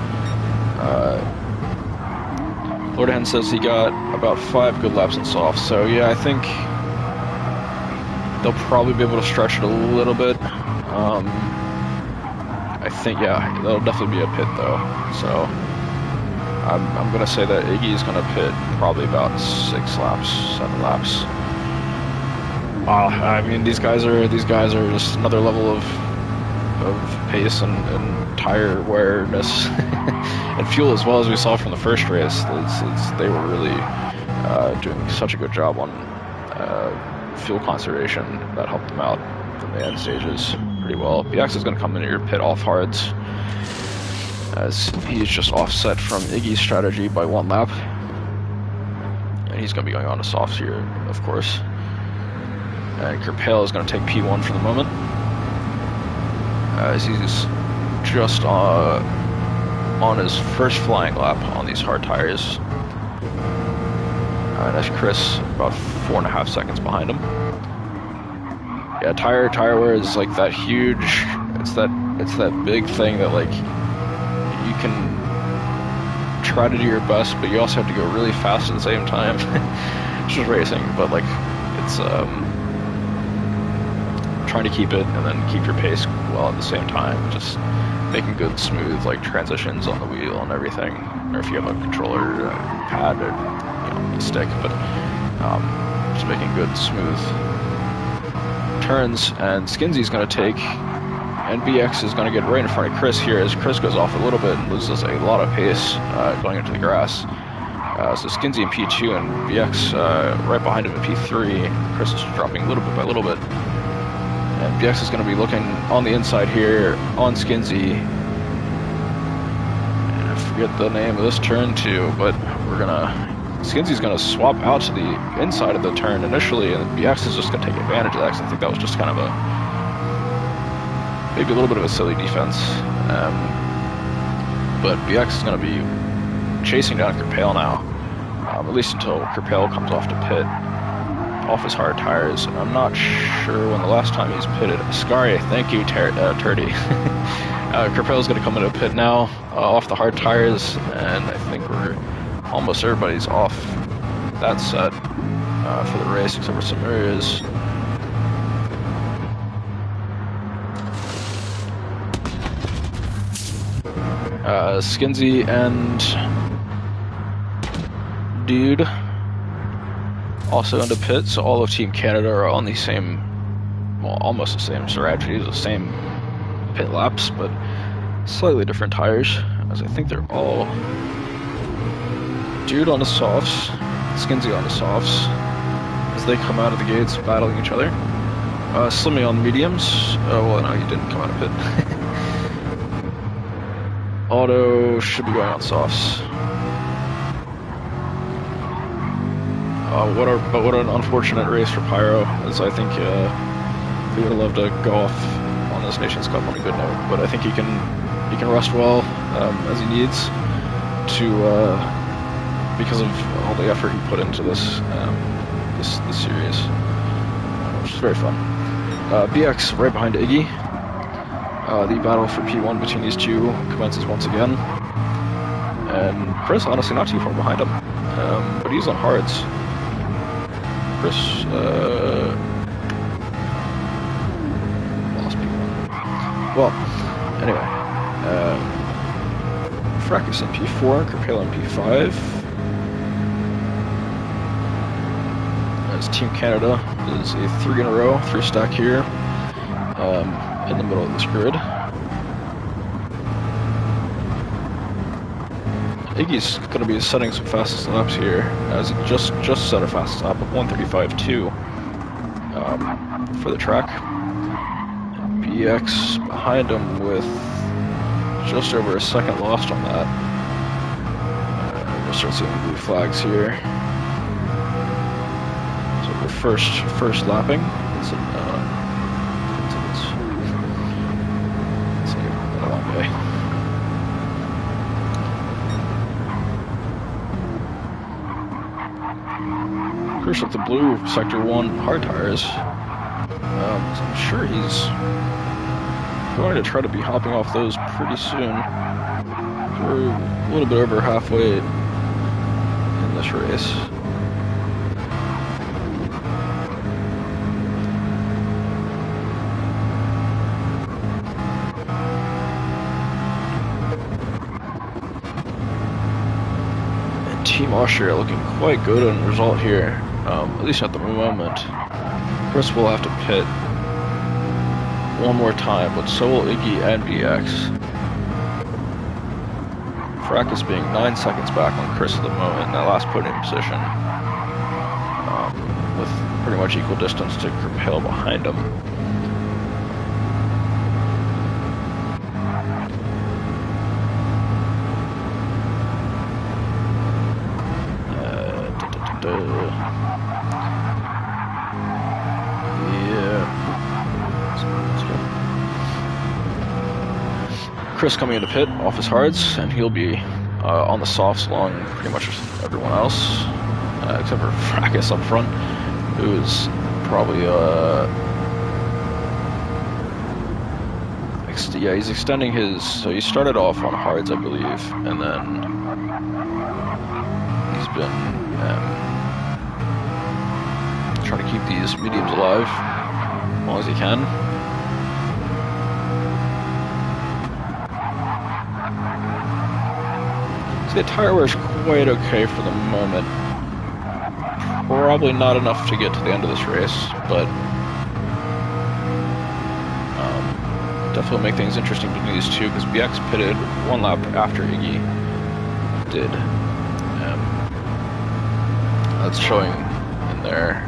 Lordahan says he got about 5 good laps in softs, so yeah, I think they'll probably be able to stretch it a little bit. I think, yeah, that'll definitely be a pit though, so I'm going to say that Iggy is going to pit probably about 6 laps, 7 laps. Wow, I mean, these guys are just another level of pace and tire awareness and fuel, as well as we saw from the first race. They were really doing such a good job on fuel conservation. That helped them out in the end stages pretty well. BX is going to come in here, pit off hards, as he's just offset from Iggy's strategy by 1 lap, and he's going to be going on to softs here, of course. And Kerpale is going to take P1 for the moment. as he's just on his first flying lap on these hard tires. That's Chris, about 4.5 seconds behind him. Yeah, tire wear is like that huge. It's that big thing that like you can try to do your best, but you also have to go really fast at the same time. It's just racing, but like it's trying to keep it and then keep your pace well at the same time. Just making good, smooth like transitions on the wheel and everything, or if you have a controller pad or a stick, but just making good, smooth turns. And Skinsy's going to take, and BX is going to get right in front of Chris here as Chris goes off a little bit and loses a lot of pace going into the grass. So Skinsy in P2 and BX right behind him in P3. Chris is dropping a little bit by little bit. And BX is going to be looking on the inside here on Skinsy. And I forget the name of this turn too, but Skinsy's going to swap out to the inside of the turn initially, and BX is just going to take advantage of that, because I think that was just kind of maybe a little bit of a silly defense. But BX is going to be chasing down Kerpale now, at least until Kerpale comes off to pit, off his hard tires. I'm not sure when the last time he's pitted. Scary, thank you, Turdy. Kerpale's going to come into pit now, off the hard tires, and I think almost everybody's off that set for the race, except for some areas. Skinsy and Dude also into pit, so all of Team Canada are on the same, well, almost the same strategies, the same pit laps, but slightly different tires, as I think they're all Dude on the softs, Skinsy on the softs, as they come out of the gates battling each other. Slimmy on the mediums. Oh, well, no, he didn't come out of pit. Auto should be going on softs. What an unfortunate race for Pyro, as I think he would have loved to go off on this Nations Cup on a good note. But I think he can rest well as he needs to. Because of all the effort he put into this series, which is very fun. BX right behind Iggy. The battle for P1 between these two commences once again. And Chris, honestly, not too far behind him, but he's on hards. Chris lost P1. Well, anyway, Fracus in P4, Kerpale in P5. As Team Canada is a 3 in a row, 3 stack here, in the middle of this grid. Iggy's going to be setting some fastest laps here, as he just set a fastest lap of 1:35.2 for the track. BX behind him with just over a second lost on that. We'll start seeing the blue flags here. First lapping. It's a long way. First with the blue Sector 1 hard tires. I'm sure he's going to try to be hopping off those pretty soon. We're a little bit over halfway in this race. Team Austria looking quite good on the result here, at least at the moment. Chris will have to pit one more time, but so will Iggy and BX. Fracas being 9 seconds back on Chris at the moment in that last podium position, with pretty much equal distance to Kerpale behind him. Chris coming into pit off his hards, and he'll be on the softs along pretty much everyone else, except for Fracas up front, who is probably he's extending his. So he started off on hards, I believe, and then he's been trying to keep these mediums alive as long as he can. The tire wear is quite okay for the moment. Probably not enough to get to the end of this race, but definitely make things interesting between these two, because BX pitted one lap after Iggy did. That's showing in their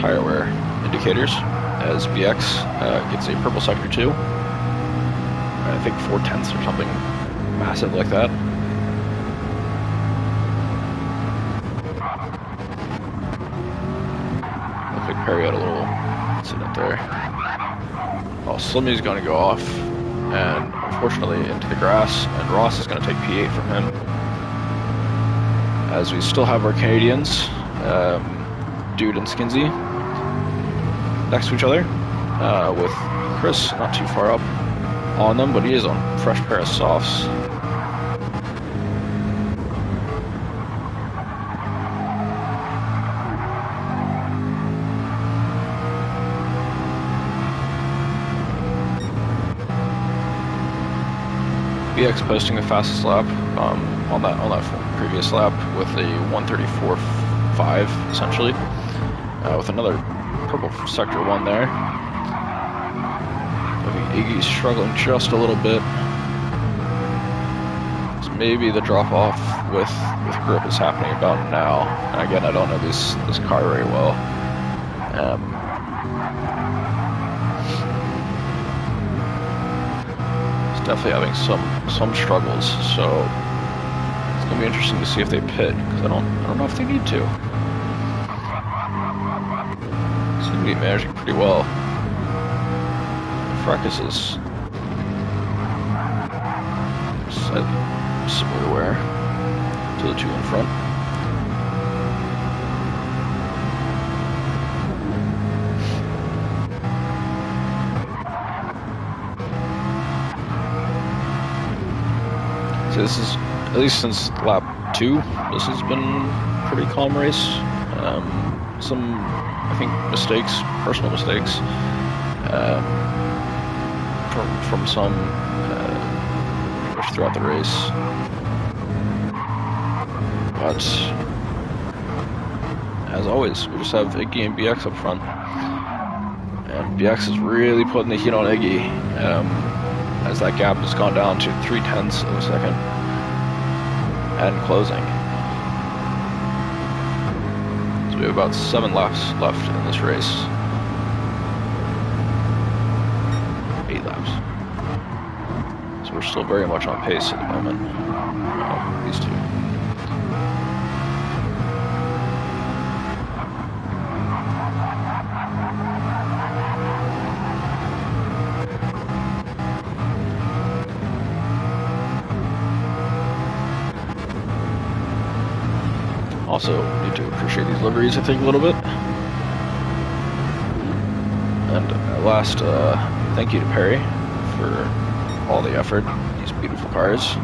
tire wear indicators as BX gets a purple sector 2. I think 4/10 or something massive like that. Looks like Perry had a little incident there. Oh, Slimmy's going to go off, and unfortunately into the grass, and Ross is going to take P8 from him. As we still have our Canadians, Dude and Skinsy, next to each other, with Chris not too far up on them, but he is on a fresh pair of softs. BX posting the fastest lap on that previous lap with a 1:34.5 essentially, with another purple sector 1 there. I think Iggy's struggling just a little bit. So maybe the drop off with grip is happening about now. And again, I don't know this car very well. Definitely having some struggles, so it's gonna be interesting to see if they pit, because I don't know if they need to. Seem to be managing pretty well. Fracas is slightly similar wear to the two in front. This is, at least since lap 2, this has been a pretty calm race. Some, I think, mistakes, personal mistakes, from some throughout the race. But as always, we just have Iggy and BX up front, and BX is really putting the heat on Iggy. As that gap has gone down to 0.3 of a second and closing. So we have about 7 laps left in this race. 8 laps. So we're still very much on pace at the moment. These two. Also need to appreciate these liveries, I think, a little bit. And at last, thank you to Perry for all the effort. These beautiful cars.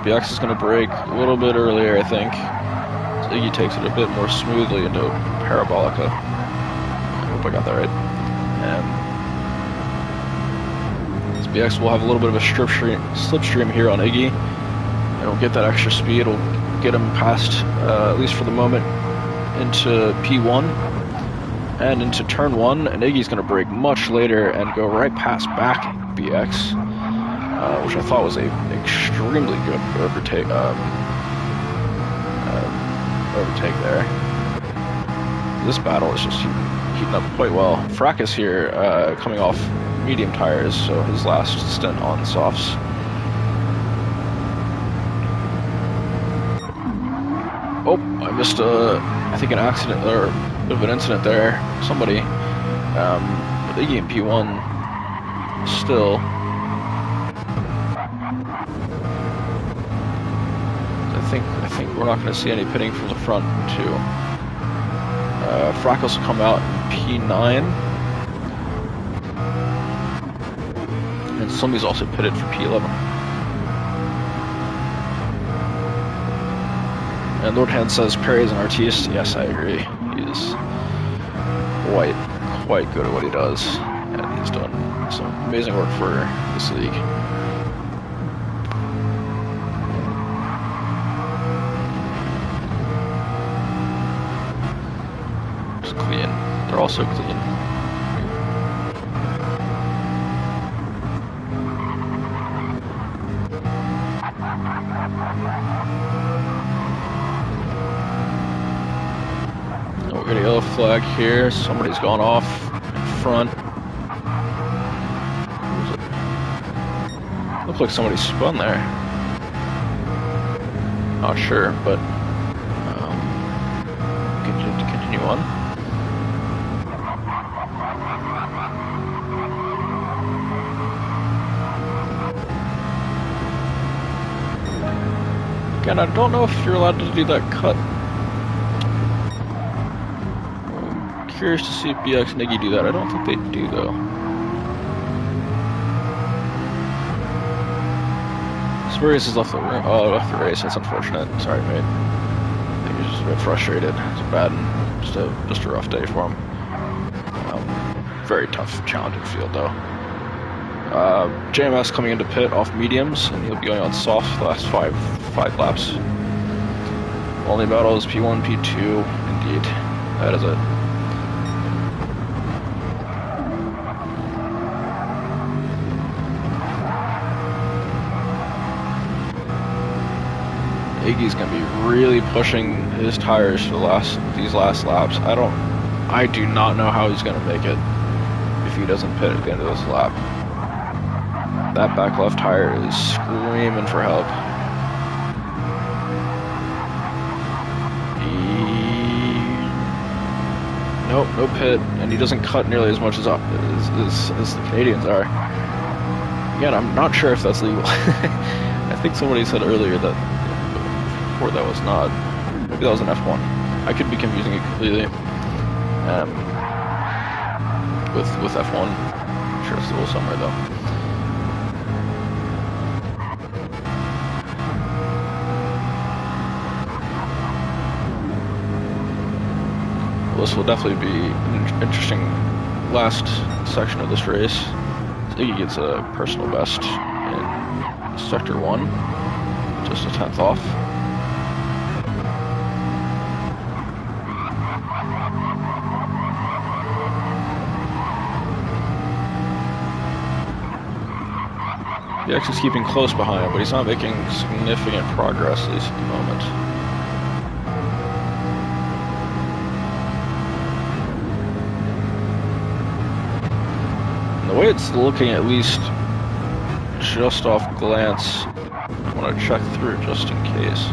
BX is going to brake a little bit earlier, I think. So Iggy takes it a bit more smoothly into Parabolica. I hope I got that right. So BX will have a little bit of a slipstream here on Iggy. It'll get that extra speed. It'll get him past, at least for the moment, into P1 and into turn 1. And Iggy's going to brake much later and go right past back BX. Which I thought was an extremely good overtake there. This battle is just heating up quite well. Fracas here, coming off medium tires, so his last stint on softs. Oh, I missed I think an accident or a bit of an incident there. Somebody with Iggy in P1 still. I think we're not going to see any pitting from the front too. Frackles will come out in P9, and somebody's also pitted for P11. And Lordhand says Perry is an artiste. Yes, I agree. He is quite good at what he does, and he's done some amazing work for this league. It's clean. They're also clean. Got a yellow flag here. Somebody's gone off in front. Looks like somebody spun there. Not sure, but continue on. Again, I don't know if you're allowed to do that cut. Curious to see if BX and Iggy do that. I don't think they do though. Spurious has left the race. That's unfortunate. Sorry, mate. I think he's just a bit frustrated. It's bad, just a rough day for him. Very tough, challenging field though. JMS coming into pit off mediums, and he'll be going on softs for the last five laps. Only battle is P1, P2. Indeed, that is it. Iggy's going to be really pushing his tires for these last laps. I do not know how he's going to make it if he doesn't pit at the end of this lap. That back left tire is screaming for help. Nope, no pit, and he doesn't cut nearly as much as the Canadians are. Again, I'm not sure if that's legal. I think somebody said earlier that or that was not. Maybe that was an F1. I could be confusing it completely with F1. I'm sure it's the rule somewhere though. Well, this will definitely be an interesting last section of this race. Iggy gets a personal best in Sector 1, just a 10th off. BX is keeping close behind, but he's not making significant progress, at least at the moment. And the way it's looking, at least just off glance, I want to check through just in case.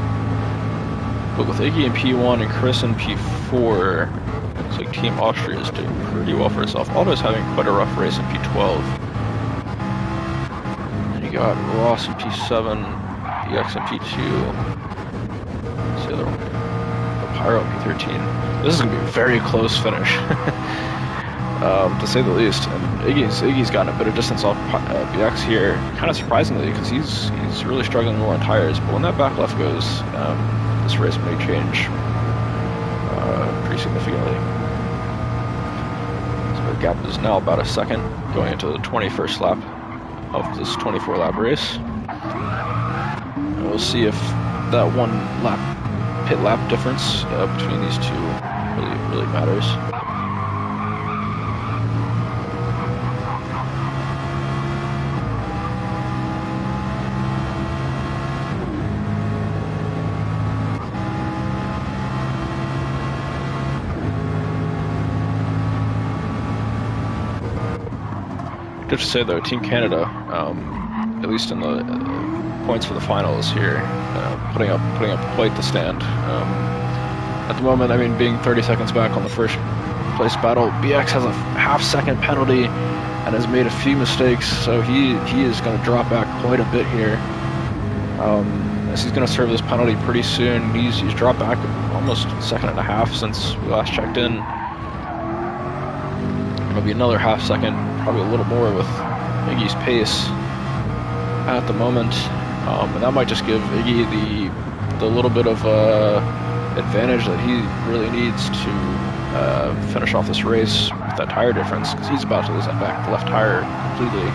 But with Iggy in P1 and Chris in P4, looks like Team Austria is doing pretty well for itself. Aldo's having quite a rough race in P12. Got Ross in P7, BX in P2. What's the other one? The Pyro in P13. This is going to be a very close finish, to say the least. And Iggy's gotten a bit of distance off BX here, kind of surprisingly, because he's really struggling more on tires. But when that back left goes, this race may change pretty significantly. So the gap is now about a second going into the 21st lap of this 24-lap race. And we'll see if that one pit lap difference between these two really matters. good to say though, Team Canada, at least in the points for the finals here, putting up quite the stand. At the moment, I mean, being 30 seconds back on the first place battle, BX has a half-second penalty and has made a few mistakes, so he is going to drop back quite a bit here. As he's going to serve this penalty pretty soon. He's dropped back almost a second and a half since we last checked in. It'll be another half second, probably a little more with Iggy's pace at the moment, and that might just give Iggy the little bit of advantage that he really needs to finish off this race with that tire difference, because he's about to lose that back left tire completely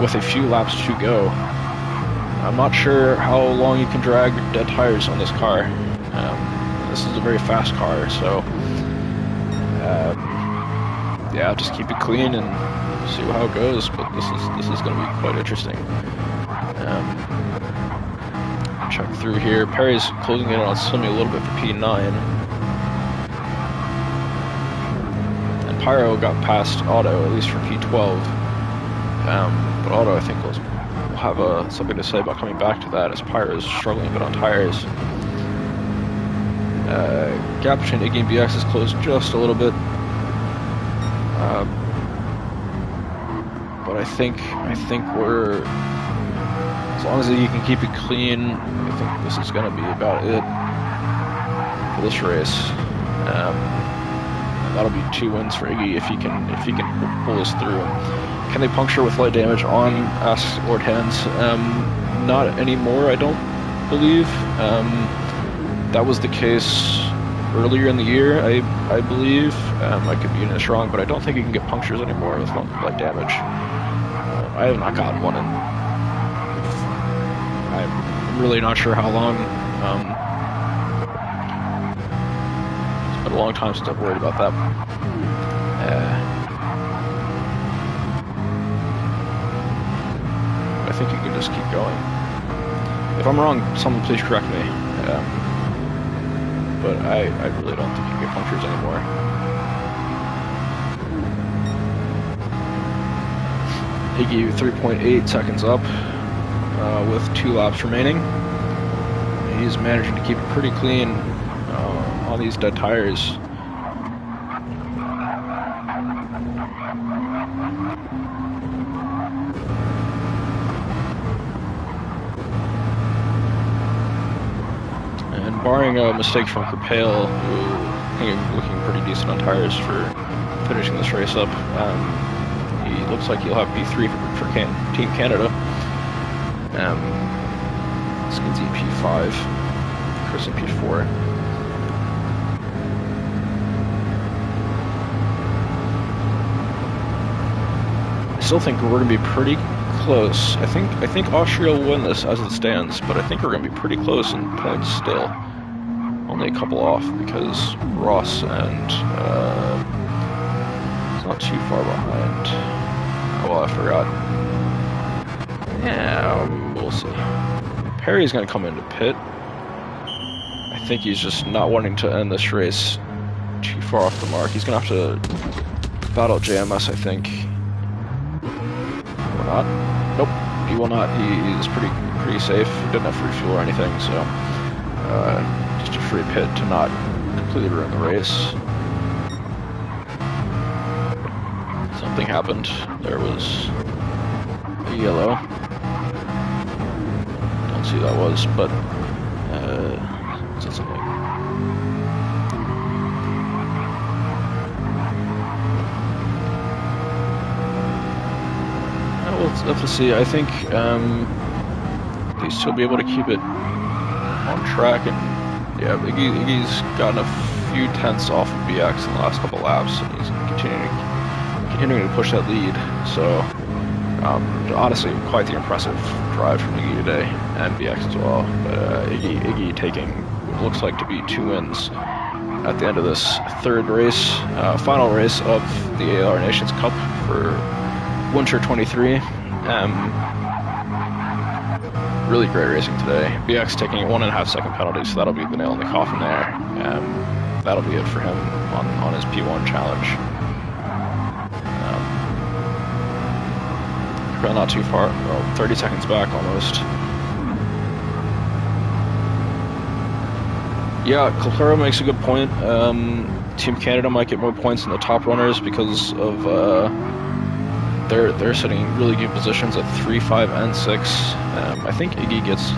with a few laps to go. I'm not sure how long you can drag dead tires on this car. This is a very fast car, so yeah, just keep it clean and see how it goes. But this is going to be quite interesting. Check through here. Perry's closing in on Slimmy a little bit for P9, and Pyro got past Otto at least for P12. But Otto, I think, will have something to say about coming back to that, as Pyro is struggling a bit on tires. Gap between Iggy and BX is closed just a little bit, but I think we're, as long as Iggy can keep it clean, I think this is going to be about it for this race. And that'll be 2 wins for Iggy if he can pull this through. Can they puncture with light damage on? Asks Lord Hands. Not anymore, I don't believe. That was the case earlier in the year, I believe. I could be in this wrong, but I don't think you can get punctures anymore with light damage. I have not gotten one, and I'm really not sure how long. It's been a long time since I've worried about that. I think you can just keep going. If I'm wrong, someone please correct me. But I really don't think you can get punctures anymore. Iggy 3.8 seconds up with 2 laps remaining. He's managing to keep it pretty clean on these dead tires. Barring a mistake from Capel, who I think is looking pretty decent on tires for finishing this race up, he looks like he'll have P3 for Team Canada. Skinsy P5, Chris in P4. I still think we're going to be pretty close. I think Austria will win this as it stands, but I think we're going to be pretty close in points still. Only a couple off because Ross and it's not too far behind. Oh, well, I forgot. Yeah, we'll see. Perry's going to come into pit. I think he's just not wanting to end this race too far off the mark. He's going to have to battle JMS, I think. Or not. Nope, he will not. He's pretty safe. He didn't have free fuel or anything, so just a free pit to not completely ruin the race. Something happened. There was a yellow. Don't see who that was, but is that something? We'll have to see. I think at least he'll be able to keep it on track, and yeah, Iggy's gotten a few tenths off of BX in the last couple laps, and he's continuing to push that lead. So honestly, quite the impressive drive from Iggy today, and BX as well. But Iggy taking what looks like to be 2 wins at the end of this third race, final race of the ALR Nations Cup for Winter 23. Really great racing today. BX taking a 1.5 second penalty, so that'll be the nail in the coffin there. That'll be it for him on his P1 challenge. Creel not too far, well, 30 seconds back almost. Yeah, Claro makes a good point. Team Canada might get more points than the top runners because of they're sitting in really good positions at 3, 5, and 6. I think Iggy gets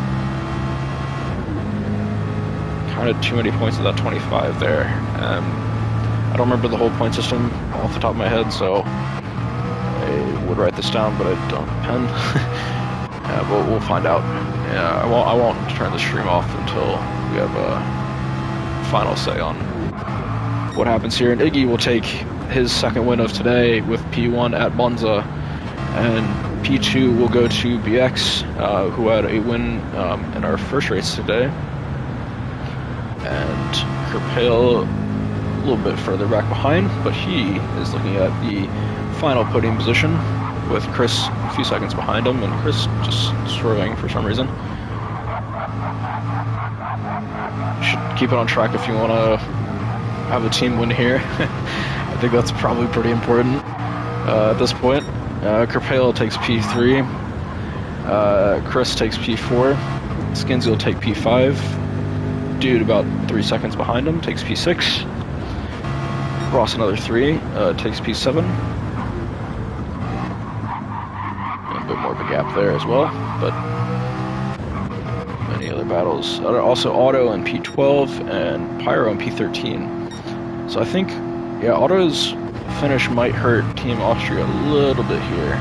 kind of too many points at that 25 there. I don't remember the whole point system off the top of my head, so I would write this down, but I don't have a pen. But we'll find out. Yeah, I won't turn the stream off until we have a final say on what happens here. And Iggy will take his second win of today with P1 at Monza, and P2 will go to BX, who had a win in our first race today. And Kerpale a little bit further back behind, but he is looking at the final podium position with Chris a few seconds behind him, and Chris just swerving for some reason. Should keep it on track if you want to have a team win here. I think that's probably pretty important at this point. Kerpale takes P3, Chris takes P4, Skinsy will take P5, Dude about 3 seconds behind him takes P6, Ross another 3, takes P7. A bit more of a gap there as well, but many other battles. Also Otto in P12 and Pyro in P13. So I think, yeah, Otto's finish might hurt Team Austria a little bit here.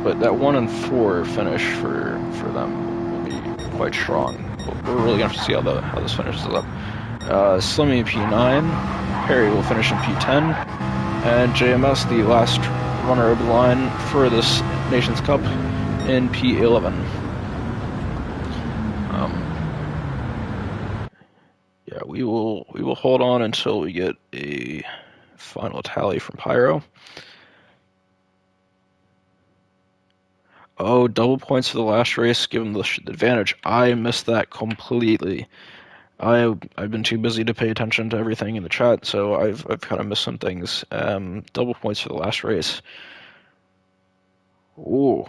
But that 1 and 4 finish for them will be quite strong. We're really going to have to see how this finishes up. Slimmy P9, Harry will finish in P10, and JMS, the last runner over the line for this Nations Cup, in P11. Yeah, we will hold on until we get a final tally from Pyro. Oh, double points for the last race, give him the advantage. I missed that completely. I've been too busy to pay attention to everything in the chat, so I've kind of missed some things. Double points for the last race. Ooh.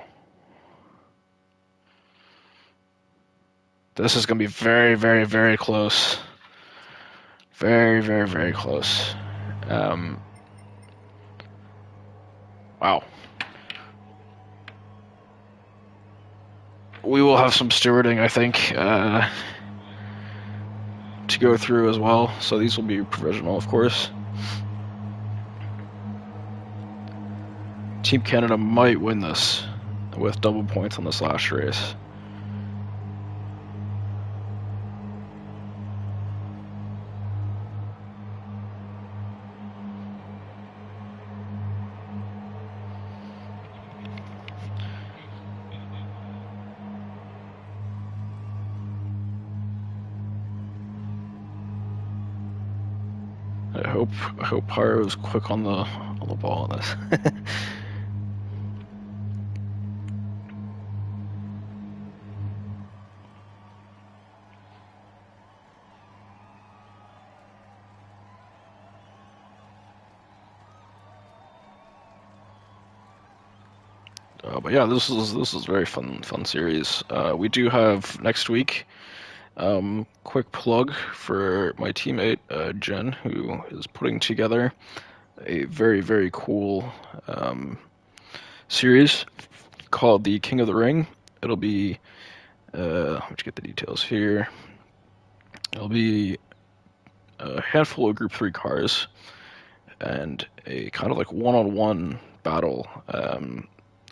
This is going to be very, very, very close. Very, very, very close. Wow. We will have some stewarding, I think, to go through as well. So these will be provisional, of course. Team Canada might win this with double points on this last race. I hope Pyro's quick on the ball on this. But yeah, this is very fun series. We do have next week. Quick plug for my teammate Jen, who is putting together a very, very cool series called the King of the Ring. It'll be let me get the details here. It'll be a handful of Group 3 cars and a kind of like one-on-one battle,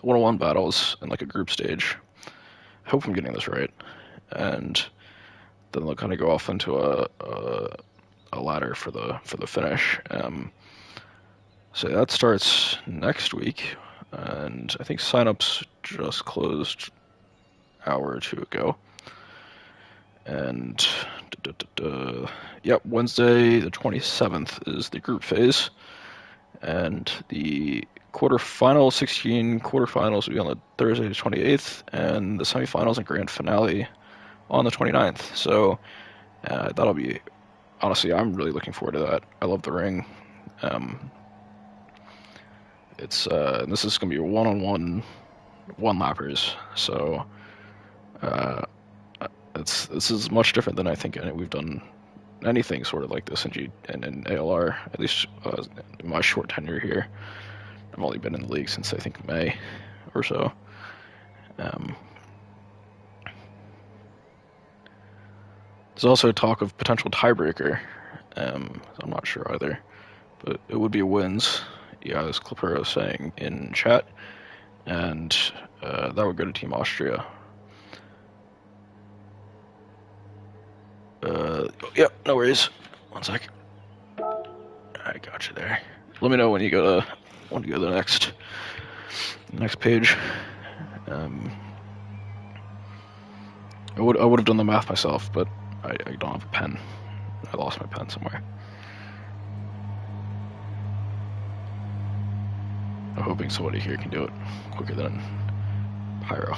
one-on-one battles in like a group stage. I hope I'm getting this right. And then they'll kind of go off into a ladder for the finish. So that starts next week, and I think signups just closed an hour or two ago. And yep, Wednesday the 27th is the group phase, and the quarterfinal 16 quarterfinals will be on the Thursday the 28th, and the semifinals and grand finale on the 29th. So that'll be, honestly, I'm really looking forward to that. I love the ring. It's this is gonna be one-on-one one-lappers, so this is much different than I think we've done anything sort of like this in ALR, at least in my short tenure here. I've only been in the league since I think May or so. There's also talk of potential tiebreaker. I'm not sure either, but it would be wins. Yeah, as Clipper was saying in chat, and that would go to Team Austria. Yep, no worries. 1 sec. I got you there. Let me know when you go to the next page. I would have done the math myself, but I don't have a pen. I lost my pen somewhere. I'm hoping somebody here can do it quicker than Pyro.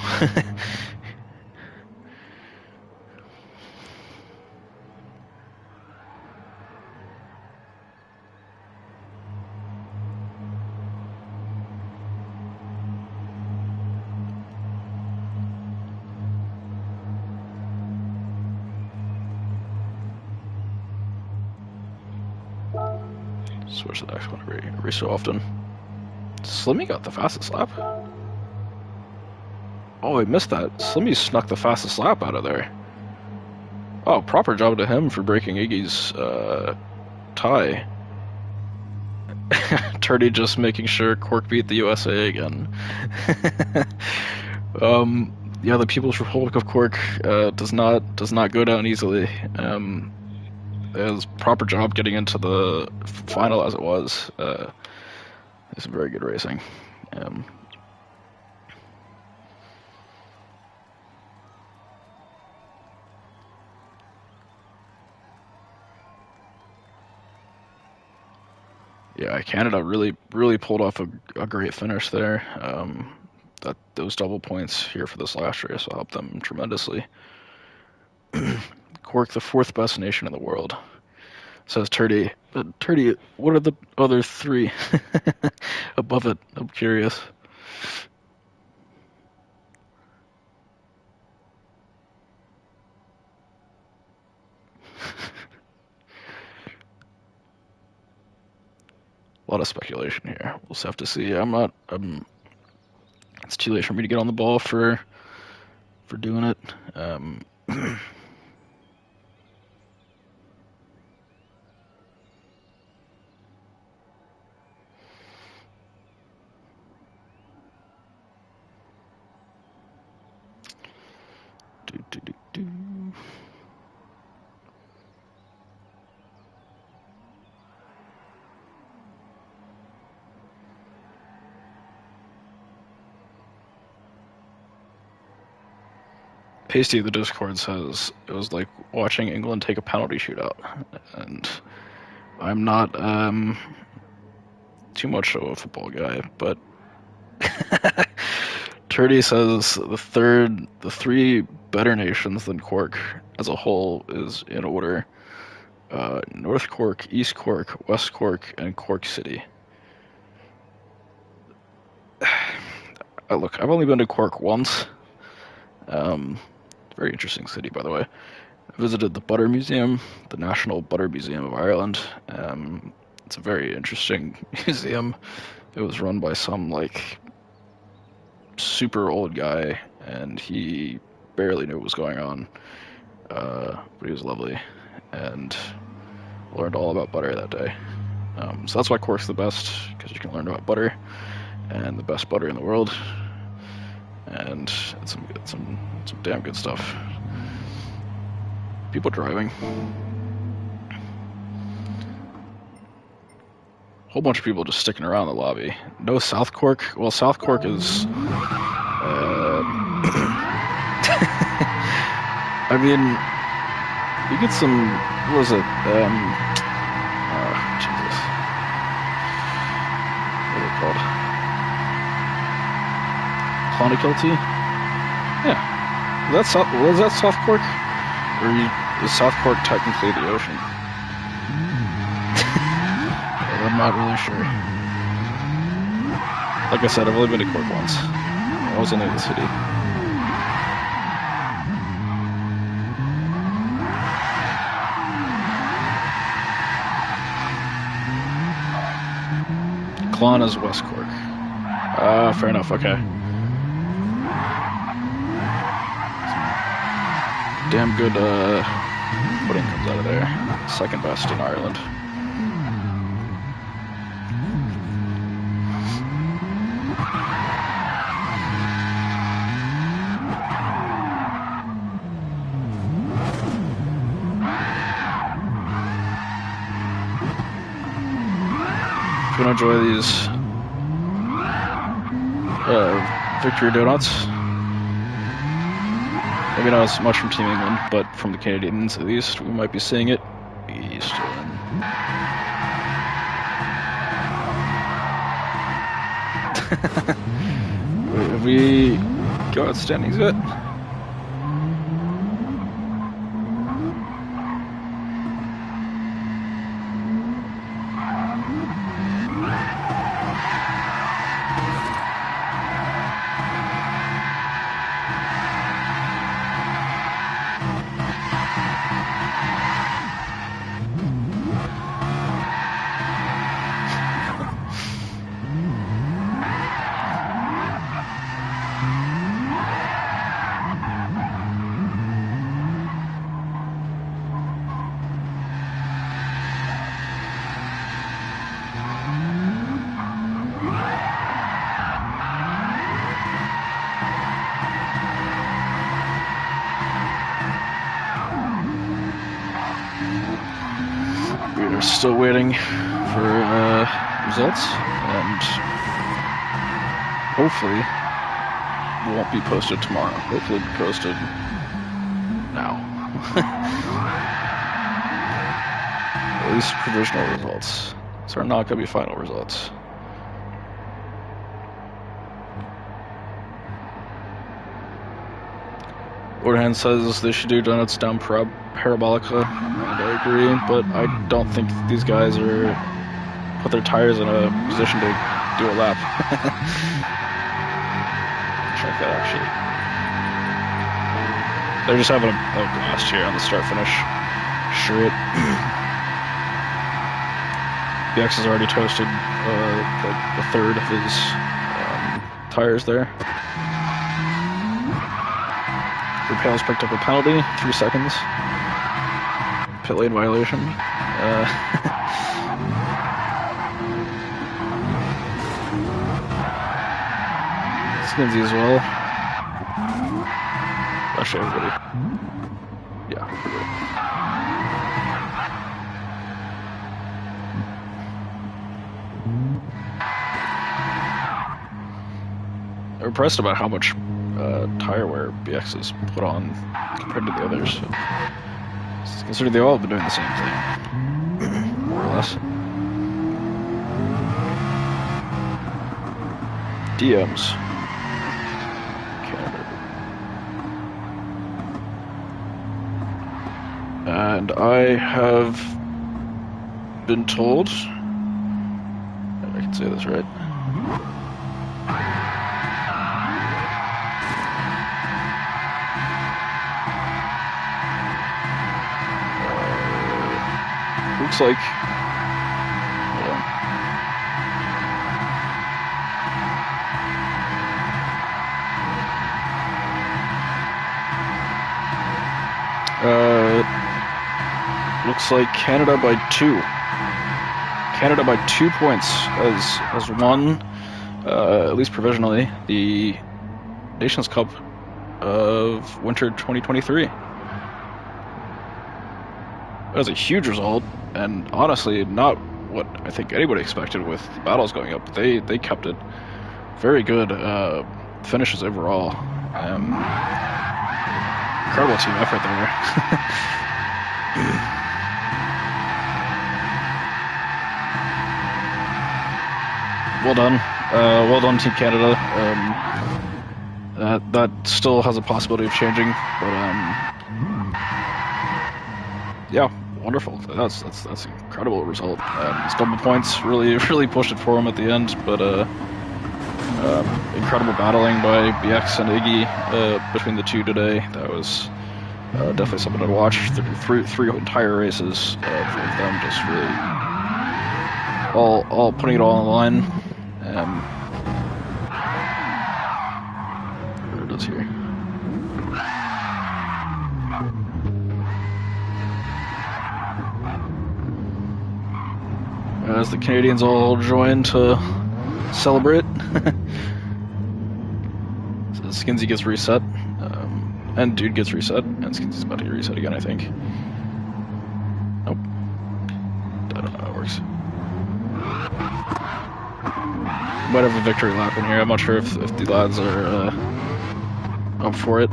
Switch to the next one every so often. Slimmy got the fastest lap. Oh, I missed that. Slimmy snuck the fastest lap out of there. Oh, proper job to him for breaking Iggy's tie. Turdy just making sure Cork beat the USA again. Yeah, the People's Republic of Cork does not go down easily. It was a proper job getting into the final as it was. It's very good racing. Yeah, Canada really pulled off a great finish there. Those double points here for this last race will help them tremendously. Cork, the 4th best nation in the world, says Turdy. But Turdy, what are the other 3 above it? I'm curious. A lot of speculation here. We'll just have to see. It's too late for me to get on the ball for doing it. Pasty of the Discord says it was like watching England take a penalty shootout, and I'm not too much of a football guy, but Turdy says the 3 better nations than Cork as a whole is in order: North Cork, East Cork, West Cork, and Cork City. Look, I've only been to Cork once. Very interesting city, by the way. I visited the Butter Museum, the National Butter Museum of Ireland. It's a very interesting museum. It was run by some like super old guy, and he barely knew what was going on. But he was lovely, and learned all about butter that day. So that's why Cork's the best, because you can learn about butter, and the best butter in the world. And it's some damn good stuff. People driving. Whole bunch of people just sticking around the lobby. No South Cork. Well, South Cork is. I mean, you get some. What was it? Jesus. What are they called? Clonakilty? Yeah. Was that South Cork? Or is South Cork technically the ocean? I'm not really sure. Like I said, I've only been to Cork once. I was only in the city. Clon is West Cork. Fair enough, okay. Damn good pudding comes out of there. Second best in Ireland. If you want to enjoy these victory donuts, maybe not as much from Team England, but from the Canadians at least, we might be seeing it. Eastern. Have we got standings yet? We're still waiting for results, and hopefully won't be posted tomorrow. Hopefully be posted now. At least provisional results. These are not going to be final results. Orhan says they should do donuts down Parabolica, and I agree, but I don't think these guys are put their tires in a position to do a lap. Check that actually. They're just having a blast here on the start finish. Sure it. BX has already toasted like a third of his tires there. Repales picked up a penalty, 3 seconds. Pit lane violation. Skinsy as well. Actually, everybody. Yeah, everybody. I'm impressed about how much tire wear BX has put on compared to the others. Considering they all have been doing the same thing, more or less. DMs. Canada. And I have been told, and I can say this right, looks like, hold on. Looks like Canada by 2. Canada by 2 points has won, at least provisionally, the Nations Cup of Winter 2023. That was a huge result, and honestly, not what I think anybody expected with the battles going up. They kept it very good finishes overall. Incredible team effort there. Well done. Well done, Team Canada. That still has a possibility of changing, but yeah, wonderful. That's an incredible result. These double points really pushed it for him at the end, but Incredible battling by BX and Iggy between the two today. That was definitely something to watch. Three entire races for them, just really all putting it all on the line. What it is here. As the Canadians all join to celebrate. So Skinsy gets reset, and Dude gets reset, and Skinsy's about to get reset again, I think. Nope. I don't know how it works. Might have a victory lap in here. I'm not sure if the lads are up for it.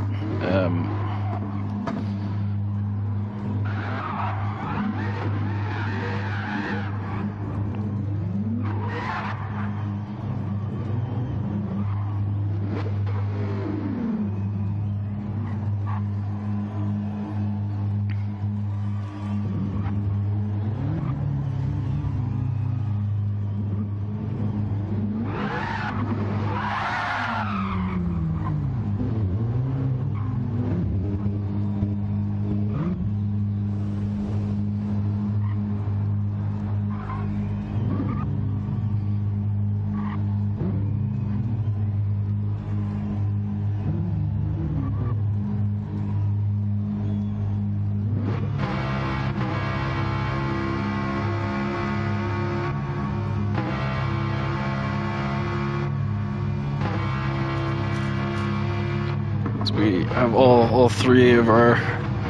We have all three of our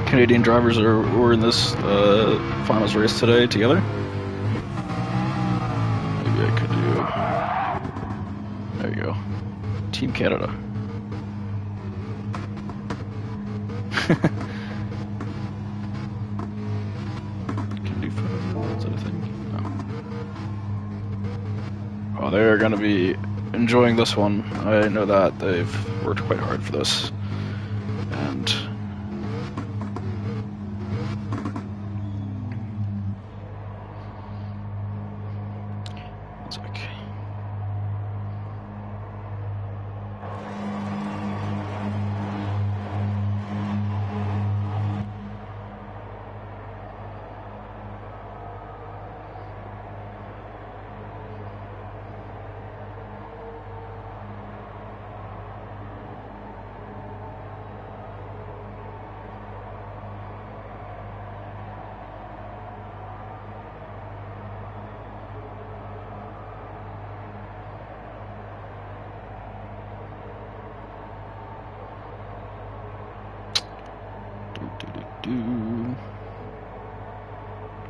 Canadian drivers were in this finals race today together. Maybe I could do. There you go, Team Canada. Can do photos, is that a thing? No. Oh, they're gonna be enjoying this one. I know that they've worked quite hard for this. And one sec.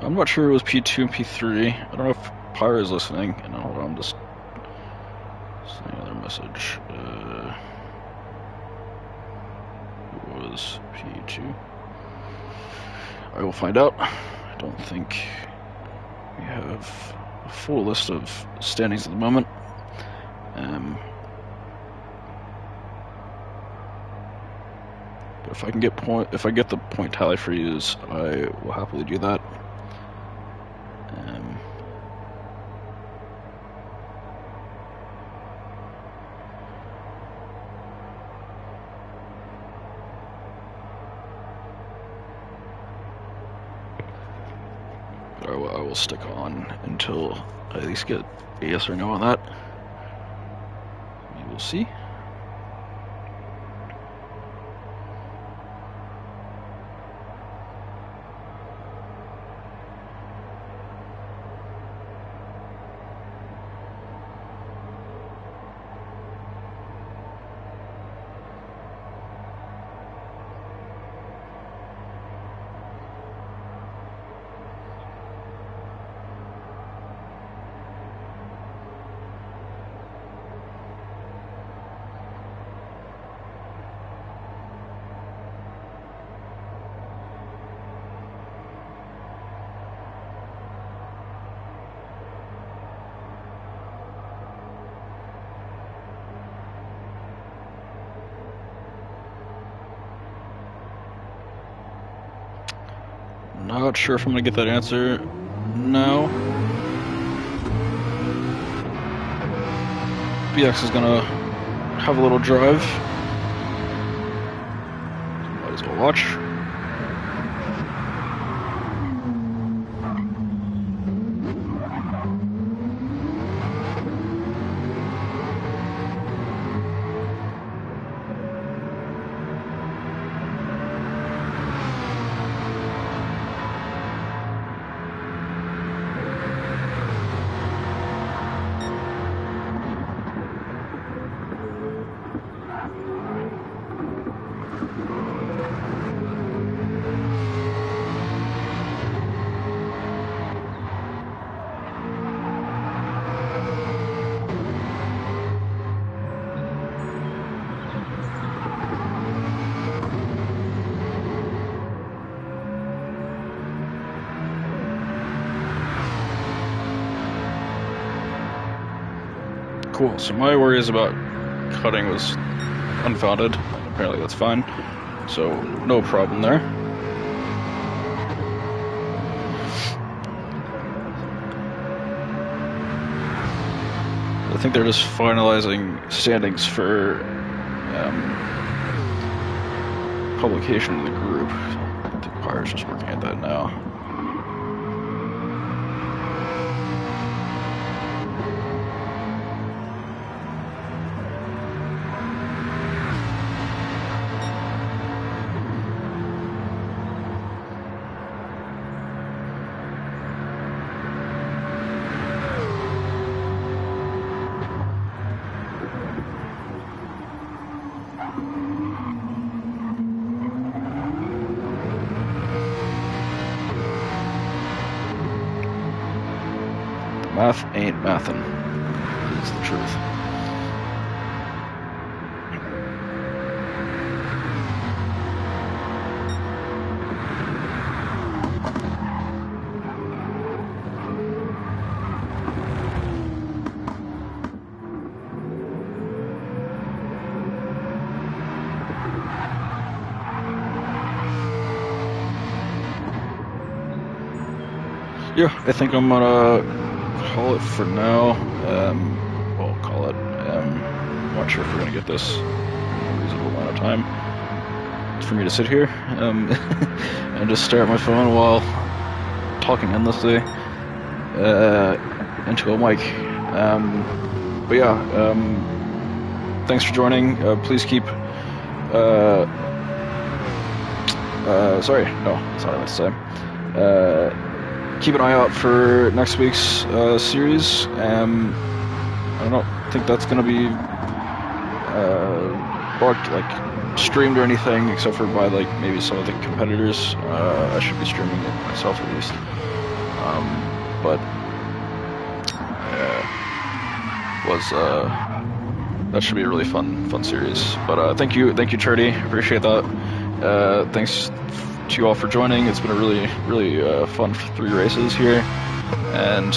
I'm not sure it was P2 and P3. I don't know if Pyra is listening. And hold on, I'm just sending another message. It was P2. I will find out. I don't think we have a full list of standings at the moment. But if I can get the point tally for yous, I will happily do that. But I will stick on until I at least get a yes or no on that. We will see. Not sure if I'm gonna get that answer now. BX is gonna have a little drive. Might as well watch. Cool, so my worries about cutting was unfounded. Apparently that's fine. So, no problem there. I think they're just finalizing standings for publication in the group. I think Pyre's just working at that now. Math ain't mathin', is the truth. Yeah, I think I'm gonna call it for now. Well, call it. I'm not sure if we're gonna get this in a reasonable amount of time for me to sit here and just stare at my phone while talking endlessly into a mic. But yeah, thanks for joining. Please keep. Sorry, no, that's not what I meant to say. Keep an eye out for next week's series. I don't think that's going to be streamed or anything, except for by like maybe some of the competitors. I should be streaming it myself at least. That should be a really fun series. But thank you, Chardy. Appreciate that. Thanks to you all for joining. It's been a really fun 3 races here, and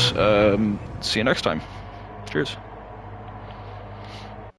see you next time. Cheers.